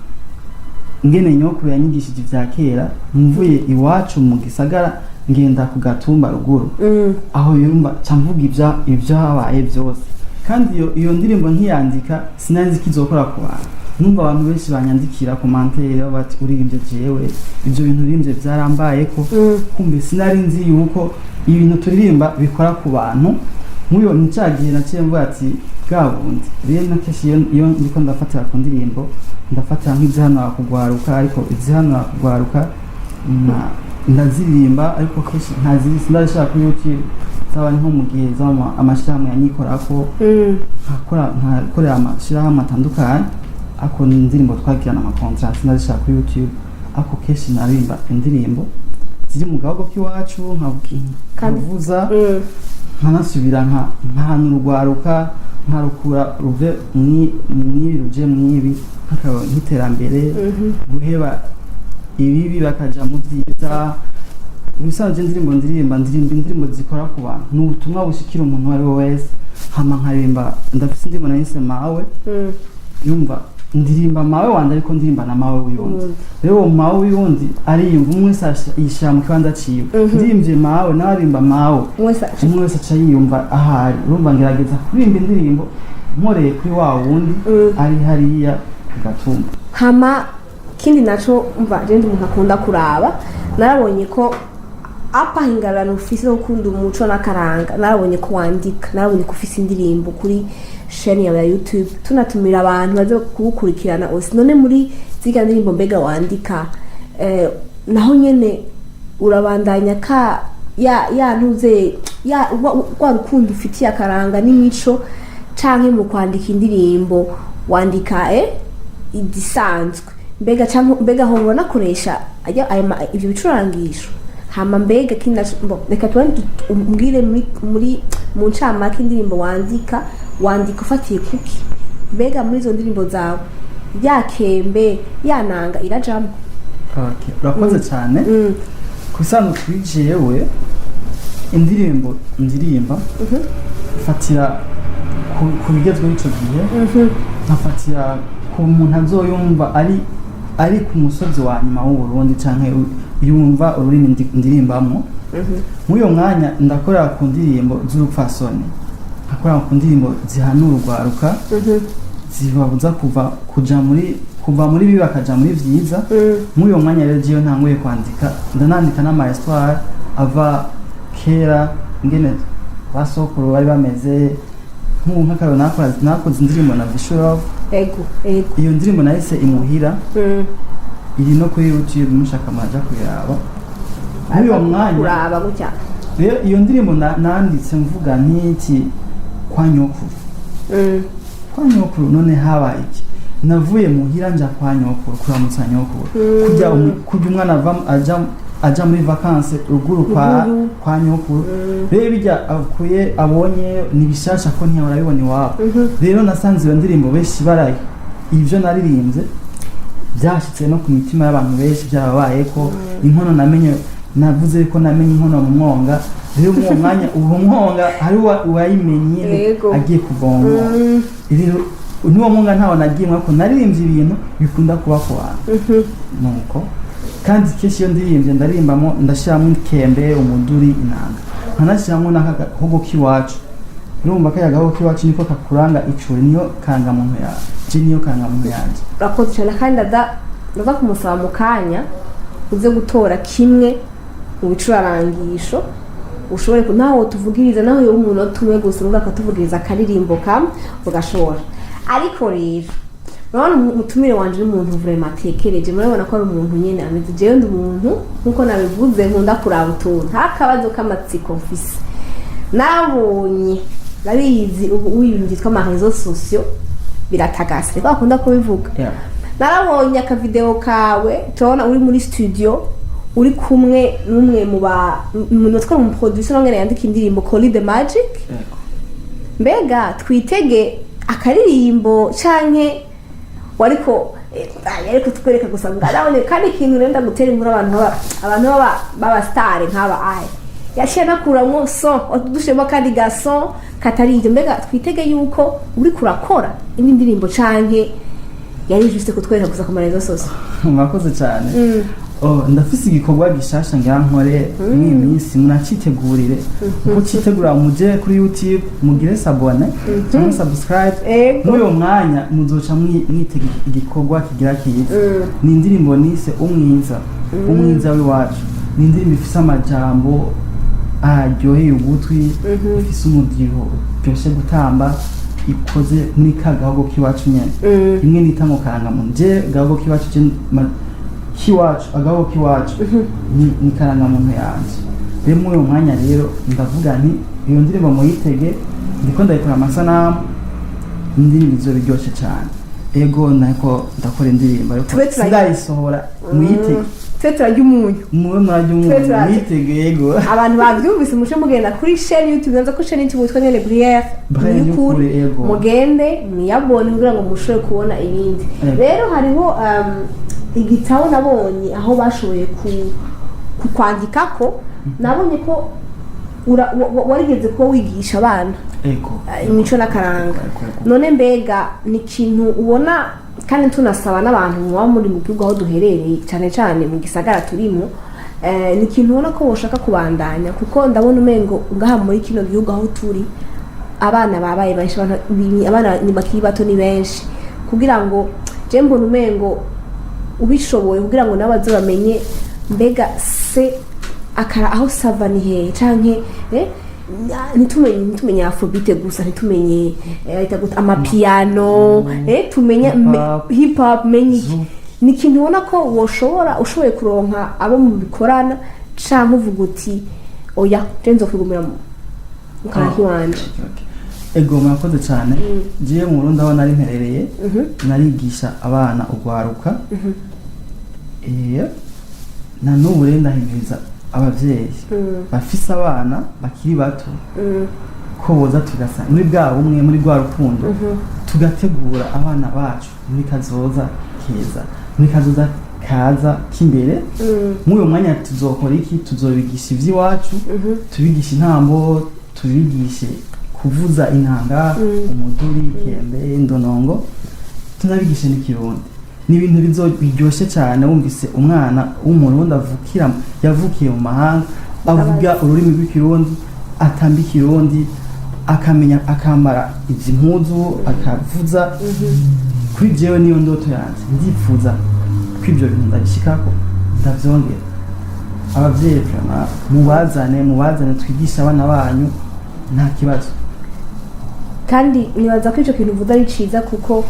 ngene nyokuru yanyigishije ivya kera mvuye iwacu mu gisagara ngenda ku gatumba ruguru aho yumva camvuga ivyo habaye byose kandi iyo ndirimbo nkiyandika sinanzi kizokora ku bantu numva abantu benshi banyandikira commentaire bati uririmbye jewe ibyo bintu urimbye byarambaye ko kumbe sinari nzi yuko ibintu turirimba bikora ku bantu muyo nicagiye naciye mvuga ati gabundi rero nakeshi iyo ndiko ndafatira ku ndirimbo ndafatira nk'izihano kugwaruka ariko izihano kugwaruka ndaziririmba ariko keshi ndashaka ku YouTube zaba nko mu gihe zama amashirahamwe yanyikorako nkakorera amashirahamwe atandukanye ako indirimbo twagirana amakontrakt ndashaka ku YouTube ako keshi narimba indirimbo ziri mu gahogo k'iwacu nkavuza nkanasubira nkahana urugwaruka nkarukura ruve ruje mwibi nk'iterambere guheba ibibi bakaja mu byiza ibisanzwe indirimbo zikora ku bantu n'ubutumwa bushikira umuntu wari wese hama nkarimba ndafise indirimbo nayise mawe yumva ndirimba mawe wanje ariko ndirimba na mawe w'undi rero mawe w'undi ariyumva umwe yishira mu kibanza ciwe ndirimvye mawe narimba mawe umwe wese aca yiyumva ahari urumva ngerageza kuririmba indirimbo nkoreye kuri wa wundi ari hariya gatumba hama kindi naco umva je ndi umuntu akunda kuraba narabonye ko apa hingarano ufise ukunda umuco n'akaranga narabonye ko wandika narabonye ko ufise indirimbo kuri chaîne ya YouTube tunatumira abantu baze kugukurikirana ose none muri ziga ndirimbo mbega wandika naho nyene urabandanya ka ya ntuze ya kwa rukundo ufitiye akaranga n'imico canke mu kwandika indirimbo wandika igisanzwe mbega ho ubona koresha ibyo bicurangisho hama mbega reka umbwire muri mu ncamake indirimbo wandika ufatiye kuki mbega muri izo ndirimbo zawe yakembe yananga irajamo okay urakoze cyane kusano twijewe indirimbo ndirimba fatira ku bigezweho ico gihe nkafatira ku muntu azoyumva ari ku musozi wa nyuma w'u Burundi canke yumva ururimi ndirimbamo muyo mwanya ndakorera ku ndirimbo z'urupfasoni akora ku ndirimbo zihanura urwaruka zibabuza kuva muri bibi bakaja muri vyiza muyo mwanya rero jiyo ntanguye kwandika ndanandika n'ama histoire ava kera ngene basokuru bari bameze nk'akaro nakoze indirimbo na vy'amateka iyo ndirimbo nahise imuhira iri no kuri YouTube mushaka amaja kuyiraba muyo mwanya uraba gutya rero iyo ndirimbo nanditse mvuga niki kwa nyokuru none habaye iki navuye muhira nja kwa nyokuru kuramutsa nyokuru kujya umwana aja muri vacances ruguru kwa nyokuru rero bijya abonye nibishasha ko ntiyahora bibona iwabo rero nasanze iyo ndirimbo benshi baraye ivyo naririmbye byashitse no ku mitima y'abantu benshi byababaye ko inkono navuze ko namenye inkono mu mwonga rero mu mwanya uwo mwonga hari wayimenye agiye kuvoma rero n'uwo mwonga ntawo nagimwe ko naririmbye ibintu bikunda kuba ku bantu nuko kandi kenshi iyo ndirimbye ndarimbamo ndashyiramo ikembe umuduri inanga nkanashyiramo n'agahogo k'iwacu urumva ko agahogo k'iwacu niko kakuranga icuri niyo kangamuntu yaje niyo kangamuntu yanjye urakoze cyane kandi ndaza kumusaba mu kanya uze gutora kimwe mu bicurarangisho ushobore naho tuvugiriza naho yo umuntu tumwe gusa uvuga akatuvugiriza akaririmbo kamwe ugashobora ariko rero urabona umutumire wanje n'umuntu vraiment atekereje murabona ko ari umuntu nyene ameze jewe ndi umuntu nkuko nabivuze nkunda kuraba utuntu nta kabazo k'amatsiko mfise nabonye nabizi ubu yitwa ama réseaux sociaux biratagase ko akunda kubivuga narabonye akavideo kawe tubona uri muri studio uri kumwe n'umwe mu natwe mu producer ngene yandika indirimbo Call the Magic mbega twitege akaririmbo canke wariko ariko tukwereka gusa ngarabone kandi ikintu renda gutera inkuru abantu baba star nk'aba aye yashiye nakuramwo so dushema kandi gaso katarije mbega twitege yuko uri kurakora indi ndirimbo canke yari juste kutwereka gusa ku marezo sose mwakoze cyane ndafise igikorwa gishasha ngira nkore mw'iminsi munacitegurire uko citegura muje kuri YouTube mugire s'abone cyangwa subscribe muri uwo mwanya muzoca mwitega igikorwa kigira kiza ni indirimbo nise umwiza w'iwacu ni indirimbo ifise amajambo aryoheye ugutwi ifise umudiho byoshe gutamba ikoze muri kagahogo k'iwacu nyene imwe nita ngo karangamuntu je gahogo k'iwacu kiwacu agaho kiwacu ni karangamuntu yanje rero muri uwo mwanya rero ndavuga nti iyo ndirimbo muyitege ndiko ndayikora amasanamu indirimbo izoryoshe cyane ego nako ndakora indirimbo ariko sindayisohora muyitege turarya umunyu muwe murarya umunyu muyitege yego abantu bavyumvise mushe mugenda kuri chaîne YouTube nza ko chaîne YouTube witwa nyene Bryere NIYUKURI mugende mwiyabone kugira ngo mushobore kubona ibindi rero hariho igitabo nabonye aho bashoboye kukwandikako nabonye ko warigeze kuba wigisha abana imico n'akaranga none mbega ni ikintu ubona kandi tunasaba n'abantu muba muri mu gihugu aho duherereye cyane cyane mu gisagara turimo ni ikintu ubona ko boshaka kubandanya kuko ndabona umengo ngaha muri kino gihugu aho turi abana babaye benshi abana ni bakiri bato ni benshi kugira ngo je mbona umengo ubishoboye kugira ngo nabaze bamenye mbega se akara aho sava ni he canke nitumenye afrobeat gusa nitumenye amapiano tumenye hip hop menye ni ikintu ubona ko ushoboye kuronka abo mu bikorana canke uvuga uti oya jenzo kwigumira mu kantu wanje ego mwakoze cyane giye mu Burundi aho nari mperereye narigisha abana ugwaruka na n'ubu rero ndahimiriza abavyeyi bafise abana bakiri bato ko boza tugasa muri bwa bumwe muri rwa rukundo tugategura abana bacu muri kazoza keza muri kazoza kaza kimbere muri uwo mwanya tuzokora iki tuzobigisha ivy'iwacu tubigisha intambo tubigishe kuvuza inanga umuduri ikembe indonongo tunabigishe n'ikirundi ni ibintu biryoshe cyane wumvise umwana w'umurundi yavukiye mu mahanga avuga ururimi rw'ikirundi atamba ikirundi akamenya akambara izi mpuzu akavuza kuri jewe niyo ndoto yanjye ndifuza ko ibyo bintu ndabishikako ndavyongera abavyeyi mubazane twigisha abana banyu nta kibazo kandi nibaza ko icyo kintu uvuga ari ciza kuko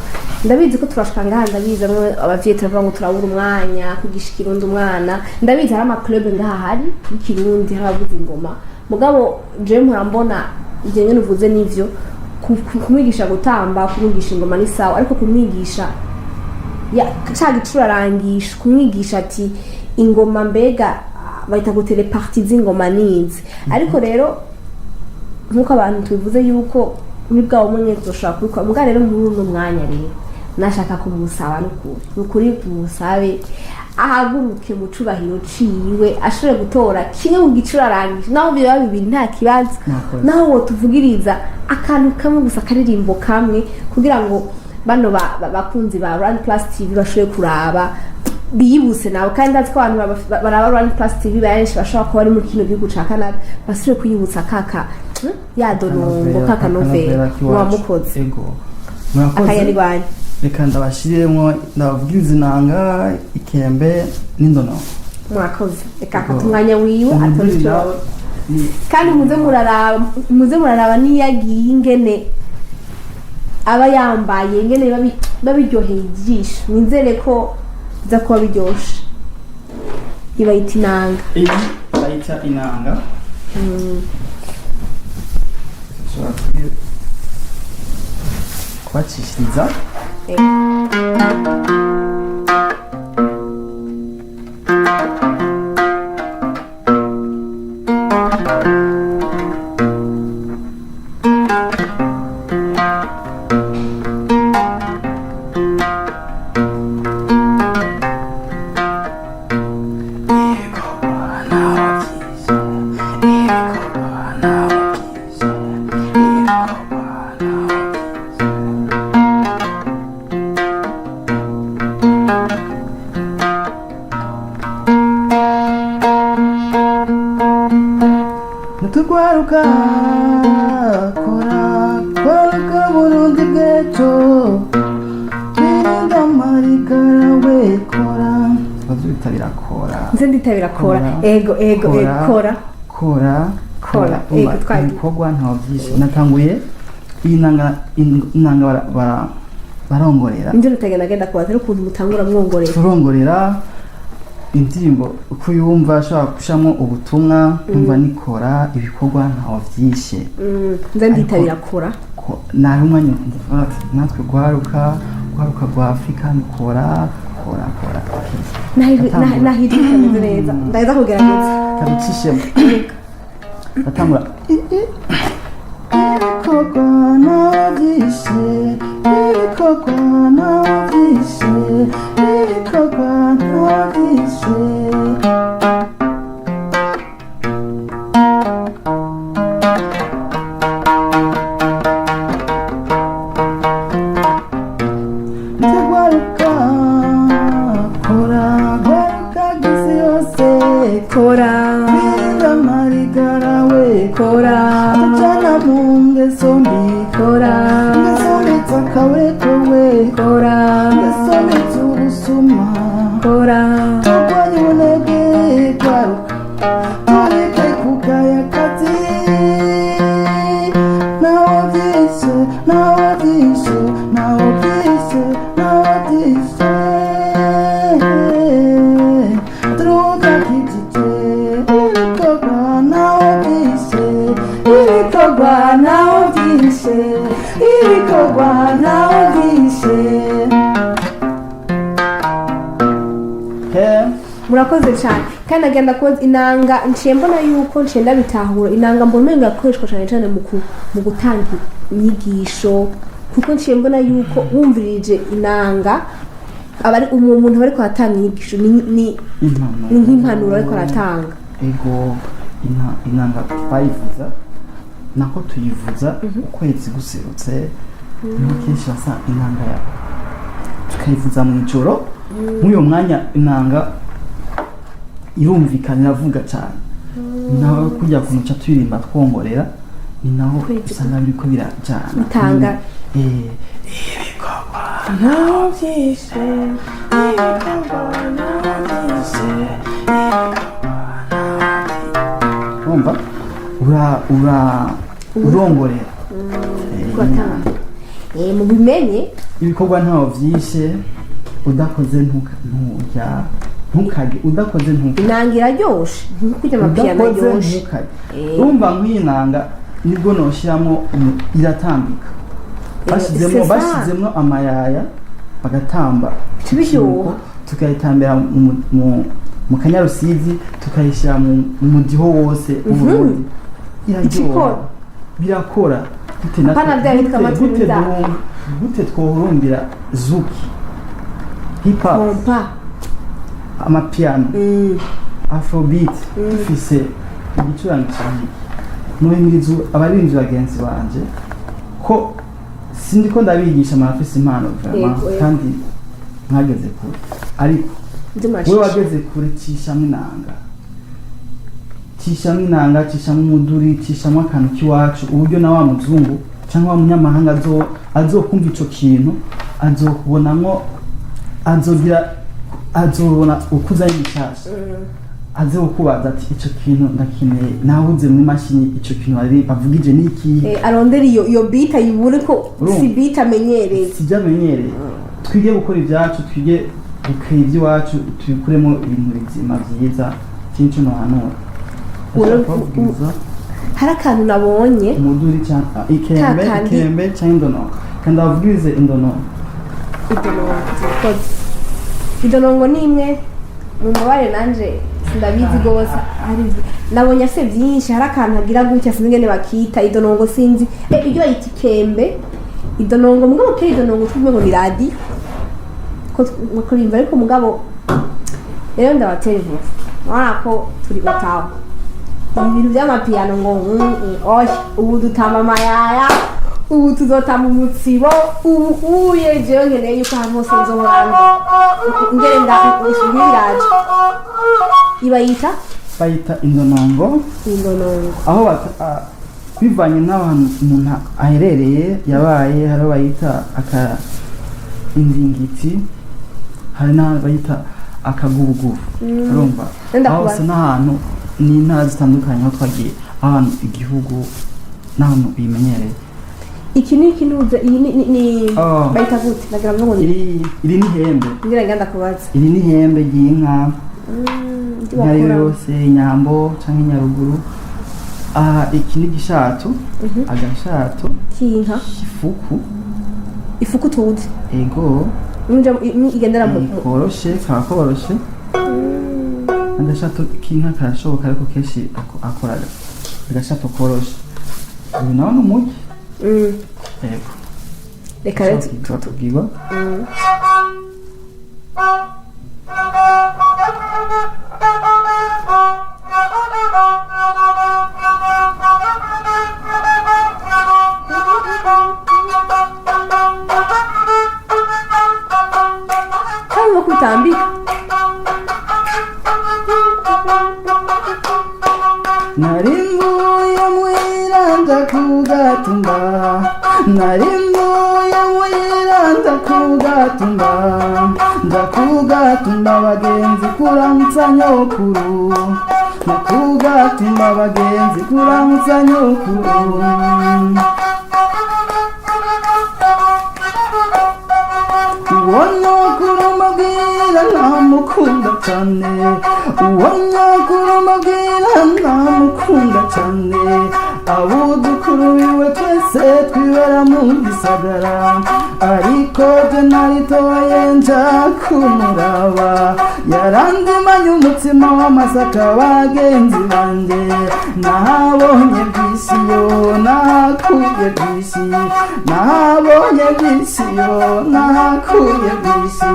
ndabizi ko turashikanga ndabizi abavyeyi turavuga ngo turabura umwanya kwigisha ikirundi umwana ndabizi hari ama-club ngaha hari y'ikirundi hari abavuza ingoma mugabo je murambona ivyo nyene uvuze n'ivyo kumwigisha gutamba kumwigisha ingoma ni sawa ariko kumwigisha ca gicurarangisha kumwigisha ati ingoma mbega bahita gutere parti z'ingoma nizi ariko rero nkuko abantu tubivuze yuko muri bwa umwe tuzoshaka kubikora muga rero muri uno mwanya rero nashaka kumusaba n'ukuri kumusabe ahaguruke mu cubahiro ciwe ashobore gutora kimwe mu gicurarangisha naho biba bibiri nta kibazo naho wo tuvugiriza akantu kamwe gusa karirimbo kamwe kugira ngo bano bakunzi ba Run Plus TV bashobore kuraba biyibuse nawe kandi ndazi ko abantu baraba Rwanda Plus TV benshi bashobora kuba bari muri kino gihugu ca Canada basubire kwiyibutsa kaka ya donongo kaka novela wamukoze ego murakoze akayari banye reka ndabashiremo ndababwiriza inanga ikembe n'indono murakoze reka katumwanya wiwe atoricyo kandi muze muraraba niyagiye ingene aba yambaye ingene babiryoheye ijisho nizere ko za kuba biryoshe ibayita inanga bayita inanga kubacishiriza Nutugwaruka kora Burundi bwejo Twirinda marigara we kora bazitabira kora nze nditabira kora ego kora ego twari ibikorwa ntaho byinshi natanguye inanga barongorera nje rutegena genda kubaza ukuntu mutangura mwongorera turongorera indirimbo uko yumva ashobora gushamo ubutumwa umva nikora ibikorwa ntaho byinshi nze nditabira kora naho umwanya natwe gwaruka rwa Afrika nikora nahidika neza ndaza kugerageza kabicishemo batangura ibikorwa nabyishe murakoze cyane kandi agenda ko inanga nciye mbona yuko ncenda bitahura inanga mbona ngakoreshwa cyane cyane mu gutanga inyigisho kuko nciye mbona yuko wumvirije inanga abari umuntu bari kwatanga inyigisho ni nk'impanuro ariko aratanga ego inanga twayivuza nako tuyivuza ukwezi guserutse niho kenshi basa inanga ya tukayivuza mu ijoro muri uyo mwanya inanga irumvikana iravuga cyane naho kujya kumuca turirimba twongorera ni naho usanga biriko birajana bitanga ibikorwa umva urongorera mu bimenye ibikorwa ntaho vyishe udakoze nturya ntukage udakoze ntukage inanga iraryoshe kujya amapiyano aryoshe urumva nk'inanga nibwo noshiramo iratambika bashyizemo amayaya bagatamba tukayitambira mu kanyarusizi tukayishyira mu mudiho wose uburundi iraryoha birakora gute twohurumbira zuki hip hop amapiano afrobeat dufise igicurangisho muhimirizo abarinzi bagenzi banje ko sindiko ndabigisha marafisi impano vraiment kandi nkageze kure ariko we wageze kure cishamwe inanga cishamwe umuduri cishamwe akantu k'iwacu uburyo na wa muzungu cyangwa wa munyamahanga azokumva ico kintu azokubonamwo azobona ukuzanye imishasha azokubaza ati ico kintu ndakeneye nahuze mu mashini ico kintu ari bavugije niki arondera iyo beat ayibure ko si beat amenyereye sijya amenyereye twige gukora ibyacu twige gukora iby'iwacu tubikuremo ibintu bizima byiza cyinshi no hanura hari akantu nabonye umuduri cyangwa ikembe cyangwa indono kandi abavugirize indono idonongo ni imwe mu mabare nanje ndabizi gose nabonye se byinshi hari akantu agira gutya sinzi ngene bakita idonongo sinzi ibyo bayita ikembe idonongo mugabo ke idonongo twumve ngo ni radio ko mukurimva ariko mugabo rero ndabatera ivuga mwana ko turi bataho ibintu by'amapiyano ngo ubu dutamba amayaya ubu tuzotamba umutsibo ubu uyejeyo nkeneye yuko ahantu hose nzohorana ngenda ishubiraje bayita indonongo aho bivanye n'ahantu umuntu aherereye yabaye hari bayita indingiti hari n'aho bayita akagubugubu urumva aho hose n'ahantu n'intara zitandukanye aho twagiye ahantu igihugu n'ahantu bimenyereye iki ni ikinuza iyi ni bayita gute nagira ngo iri ni ihembe ngira nganda kubaza iri ni ihembe ry'inka nkari yose inyambo cyangwa inyaruguru iki ni igishato agashato k'inka ifuku tuzi ego igendera mu koroshe kakoroshe agashato k'inka karashoboka ariko kenshi akora agashato koroshe uyu nawe ni umugi ego reka rero tutubwirwa kama kutambika narimbuye mwiranda kugatumba narimbuye mwiranda kugatumba ndakugatumba bagenzi kuramutsa nyokuru nakugatumba bagenzi kuramutsa nyokuru uwo nyokuru mubwira ntamukunda cyane uwo nyokuru mubwira ntamukunda cyane abudukuru biwe twese twibera mu gisagara ariko je naritoye nja kumuraba yarandimanye umutima w'amasaka bagenzi banje nahabonye bwisiyo nakuye bwisi nahabonye bwisiyo nakuye bwisi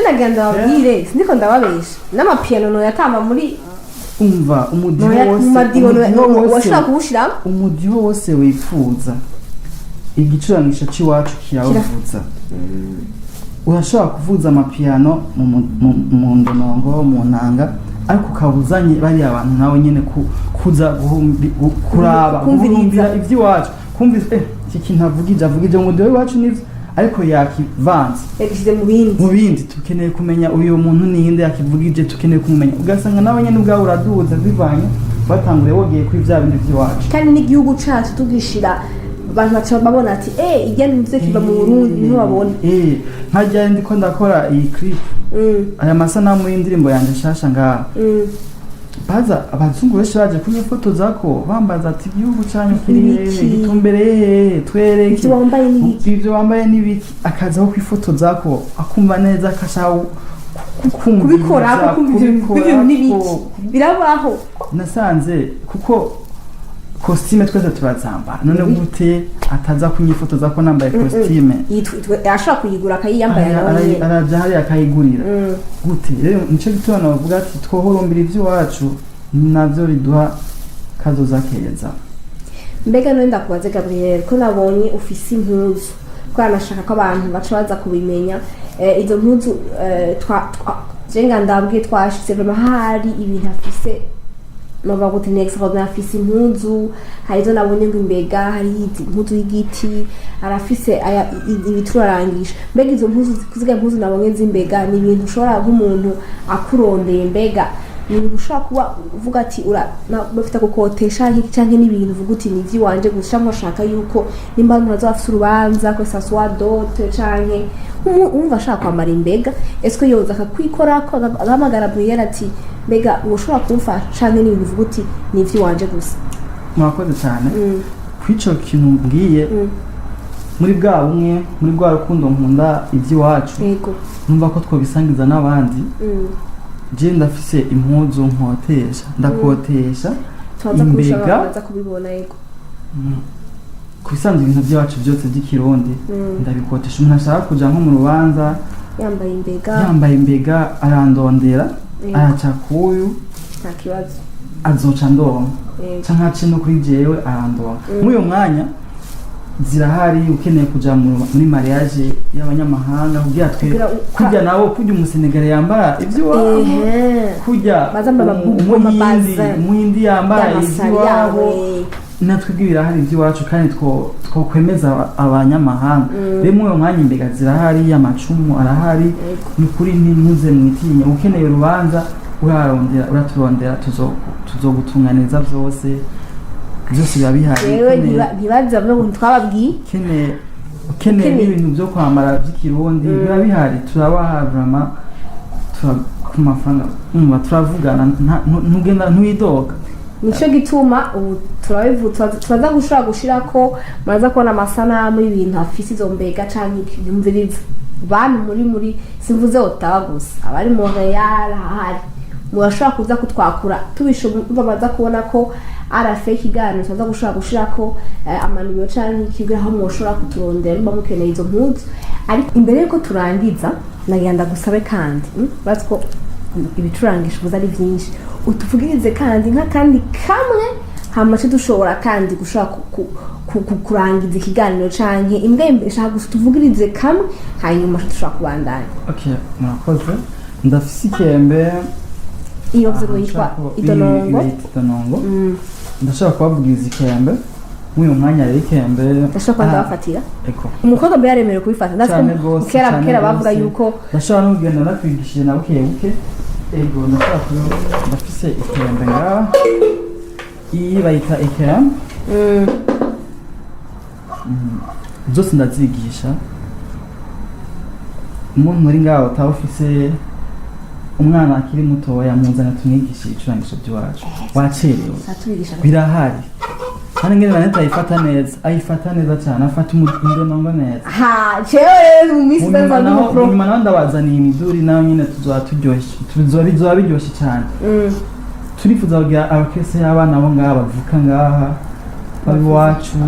nagenda babwire siniko ndababesha n'amapiyano no yatamba muri umva umudiho wose washaka kuwushira umudiho wose wifuza igicurangisho cy'iwacu kirawuvuza urashobora kuvuza amapiyano mu ndonongo mu nanga ariko ukabuzanye bari abantu nawe nyene kuza kuraba kumvira iby'iwacu kumvira iki kintu avugije umudiho w'iwacu nivyo ariko yakivanze yagishize mu bindi tukeneye kumenya uyu muntu ninde yakivugije tukeneye kumenya ugasanga nawe nyene ubwawe uraduza bivanye batangure wogeye kuri vya bindi by'iwacu kandi n'igihugu cacu tugishira abantu baca babona ati igenda muze kiva mu Burundi niho babona nkajya ndiko ndakora iyi clip aya masanamu y'indirimbo yanje shasha ngaha baza abazungu benshi baje kunyifotoza ko bambaza ati igihugu cyanyu kiri gitumbereye twereke ibyo wambaye n'ibiki akazaho kwifotoza ko akumva neza akashaho kubikora akumva ibyo n'ibiki birabaho nasanze kuko costume twese turazambara none gute ataza kunyifotoza ko nambaye costume ashaka kuyigura akayiyambaye nawe araja hari akayigurira gute rero nico gitona bavuga ati twohorombira ivy'iwacu navyo biduha kazoza keza mbega none ndakubaze Gabriel ko nabonye ufise impuzu kuko anashaka ko abantu baca baza kubimenya izo mpuzu jenga ndabwiye twashitse vraiment hari ibintu afise nova gute next ko afise impuzu hari zo nabonye ngo imbega hari impuzu y'igiti arafise ibiturarangisha mbega izo mpuzu kuziga impuzu nabonye z'imbega ni ibintu ushobora nk'umuntu akurondeye mbega ni ibintu ushobora kuba uvuga ati bafite gukotesha canke n'ibintu uvuga uti ni ivy'iwanje gusa cyangwa ushaka yuko nimba umuntu azafise urubanza ko saswa dote canke umva ashaka kwambara imbega eske yoza akakwikorako agahamagara Bryere ati mbega ushobora kumfasha canke n'ibintu uvuga uti ni ivy'iwanje gusa. Murakoze cyane kwico kintu mbwiye muri bwa bumwe muri bwa rukundo nkunda ivy'iwacu numva ko twobisangiza n'abandi je ndafise impuzu nkotesha ndakotesha imbega kubibona yego kubisanzwe ibintu byacu byose by'ikirundi ndabikotesha umuntu ashaka kuja nko mu rubanza yambaye imbega arandondera araca kuyu nta kibazo azoca ndonka canke ace no kuri jewe arandonka muri uyo mwanya zirahari ukeneye kuja muri mariage y'abanyamahanga kugira twe kujya nawo kujya umusenegale yambara ivyo wabo kujya umuhindi yambara ivyo wabo natwe birahari ivyo wacu kandi twokwemeza abanyamahanga rero uyo mwanya imbega zirahari amacumu arahari ni kuri ntimuze mwitinya ukeneye urubanza uraturondera tuzogutunganiza vyose biba bihari yewe ntibaza bwo twababwiye ukeneye n'ibintu byo kwambara by'ikirundi biba bihari turabaha vraiment ku mafaranga turavugana ntugenda ntuyidoga nico gituma turaza gushobora gushirako muraza kubona amasanamu y'ibintu afise izo mbega canke ivyumviriza bantu muri simvuze otawa gusa abari mu Real ahari murashobora kuza kutwakura tubishobora baza kubona ko arafe ikiganiro tuza gushobora gushirako amanimero canke ikigira aho mushobora kuturondera mba mukeneye izo mpuzu ariko imbere yuko turangiza nagenda gusabe kandi baziko ibiturangisha ubuza ari vyinshi utuvugirize kandi nk'akandi kamwe hamace dushobora kandi gushobora kurangiza ikiganiro canke imbembe shaka tuvugirize kamwe hanyuma dushobora kubandanya. Okay, murakoze ndafise ikembe iyo vyo yitwa idonongo ndashaka kubabwiriza ikembe muyo mwanya rero ikembe ndashaka ndabafatira umukobwa mbere yaremerewe kubifata ndasiko kera bavuga yuko ndashaka no kugenda nakwigishije na buke ego ndashaka ndafise ikembe ngaha iyi bayita ikembe zose ndazigisha umuntu muri ngaho utawufise umwana akiri mutoya muzana tumwigishe icurangisho by'iwacu wacerewe birahari kandi ngene naneta ayifata neza cyane afata indonongo neza cewe mu misi nyuma naho ndabazaniye imiduri nayo nyine tuzoba biryoshye cyane turifuza kugira abakese y'abana bo ngaha bavuka ngaha b'iwacu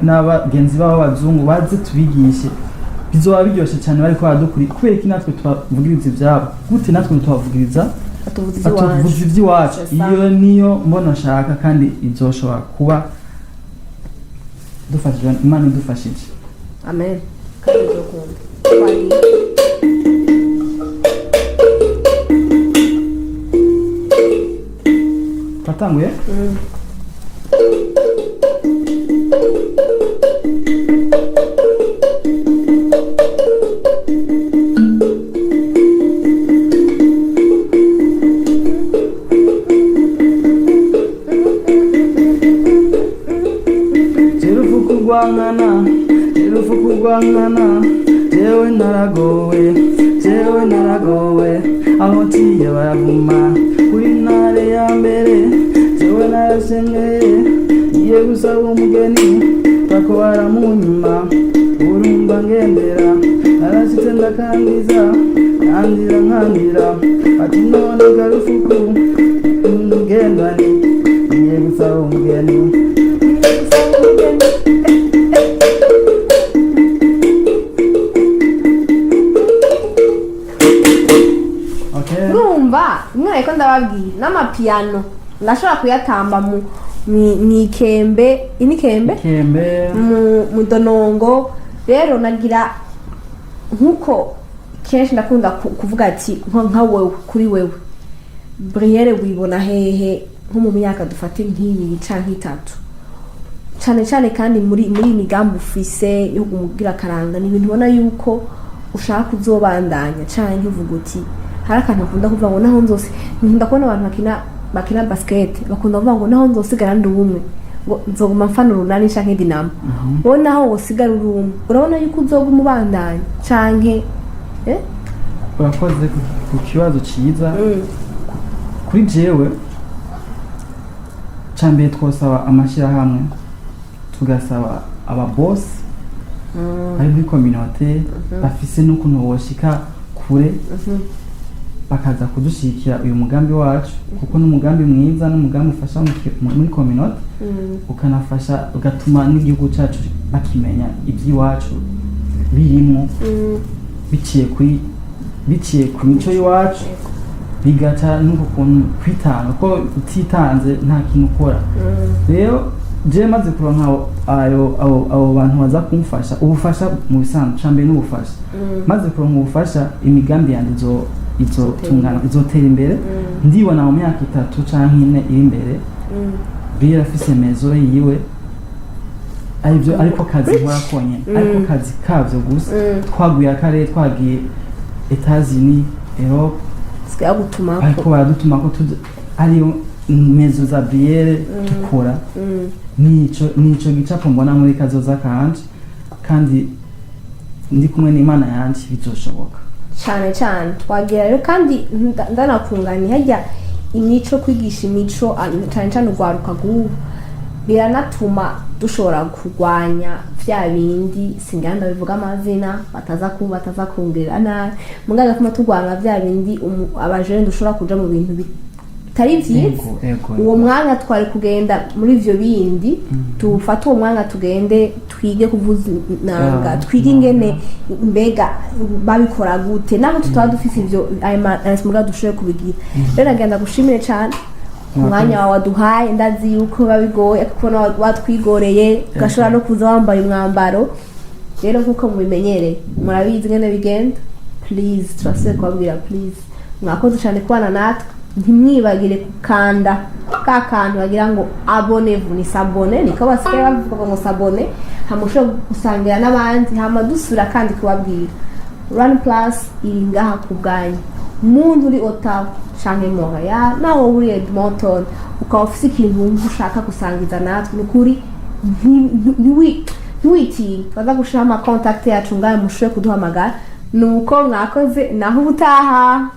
n'abagenzi babo b'abazungu baze tubigishe bizoba biryoshye cyane bariko badukuri kubera iki natwe tubavugiriza ivyabo gute natwe tubavugiriza atuvuza ivy'iwacu iyo niyo mbona nshaka kandi izoshobora kuba dufashije Imana idufashije amen kandi uzokunda twatanguye kurwangana jewe naragowe aho ntiye baravuma kuri ntare ya mbere jewe narashengeye ngiye gusaba umugeni bako baramunyuma urumva ngendera narashitse ndakangiza nkandira ati none garufuku umugendani ngiye gusaba umugeni umwe ariko ndababwira n'amapiano ndashobora kuyatamba mu ikembe mu donongo rero nagira nkuko kenshi ndakunda kuvuga ati nka wewe kuri wewe Bryere wibona hehe nko mu myaka dufate nk'iyi canke itatu cyane kandi muri imigambi ufise yo kumugira karanga ni ibintu ubona yuko ushaka kuzobandanya canke uvuga uti hari akantu akunda kuvuga ngo naho nzose nkunda kubona abantu bakina basket bakunda kuvuga ngo naho nzosigara ndi umwe ngo nzoguma mfana urunani canke dinamo wowe naho wosigara uri umwe urabona yuko uzoguma ubandanya canke urakoze ku kibazo cyiza kuri jewe cyambere twosaba amashyirahamwe tugasaba ababosi ari muri communauté bafise n'ukuntu boshika kure bakaza kudushikira uyu mugambi wacu kuko n'umugambi mwiza n'umugambi ufasha muri communauté ukanafasha ugatuma n'igihugu cyacu bakimenya iby'iwacu birimo biciye ku mico y'iwacu bigaca n'ukuntu kwitanga ko utitanze nta kintu ukora rero je maze kuronka abo bantu baza kumfasha ubufasha mu bisanzwe cyambere n'ubufasha maze kuronka ubufasha imigambi yanjye izotera imbere ndibona mu myaka 3 canke 4 iri imbere Bryere afise mezo yiwe ariko kazi nkwakonye ariko kazi kavyo gusa twaguye akarere twagiye Etats-Unis Europe ariko baradutuma ko ariyo mezo za Bryere tukora nico gicapo mbona muri kazoza kanje kandi ndi kumwe n'Imana yanje bizoshoboka cyane twagira rero kandi ndanakungani hajya imico kwigisha imico cyane urwaruka gubu biranatuma dushobora kurwanya vya bindi singanda bivuga amazina bataza kumvira nabi mugaga kuma turwanya vya bindi abajene dushobora kuja mu bintu bitari vyiza uwo mwanya twari kugenda muri ivyo bindi tufata uwo mwanya tugende twige kuvuza nanga twige ingene mbega babikora gute naho tutaba dufise ivyo mugaga dushoboye kubigira rero nagenda gushimire cyane umwanya wawe waduhaye ndazi yuko babigoye kuko watwigoreye ugashobora no kuza wambaye umwambaro rero nkuko mubimenyereye murabizi ngene bigenda please turasubire kubabwira please mwakoze cyane kubana natwe ntimwibagire gukanda ka kantu bagira ngo abonnez-vous ni s'abonner niko basigaye bavuga ngo s'abonner hamusho gusangira n'abandi hama dusura kandi kubabwira Run Plus iri ngaha ku bwanyu umuntu uri Ottawa canke Montreal nawe uri Edmonton ukaba ufise ikintu wumva ushaka gusangiza natwe n'ukuri ntiwitinye baza gushira ama contact yacu ngahe mushoboye kuduhamagara nuko mwakoze naho ubutaha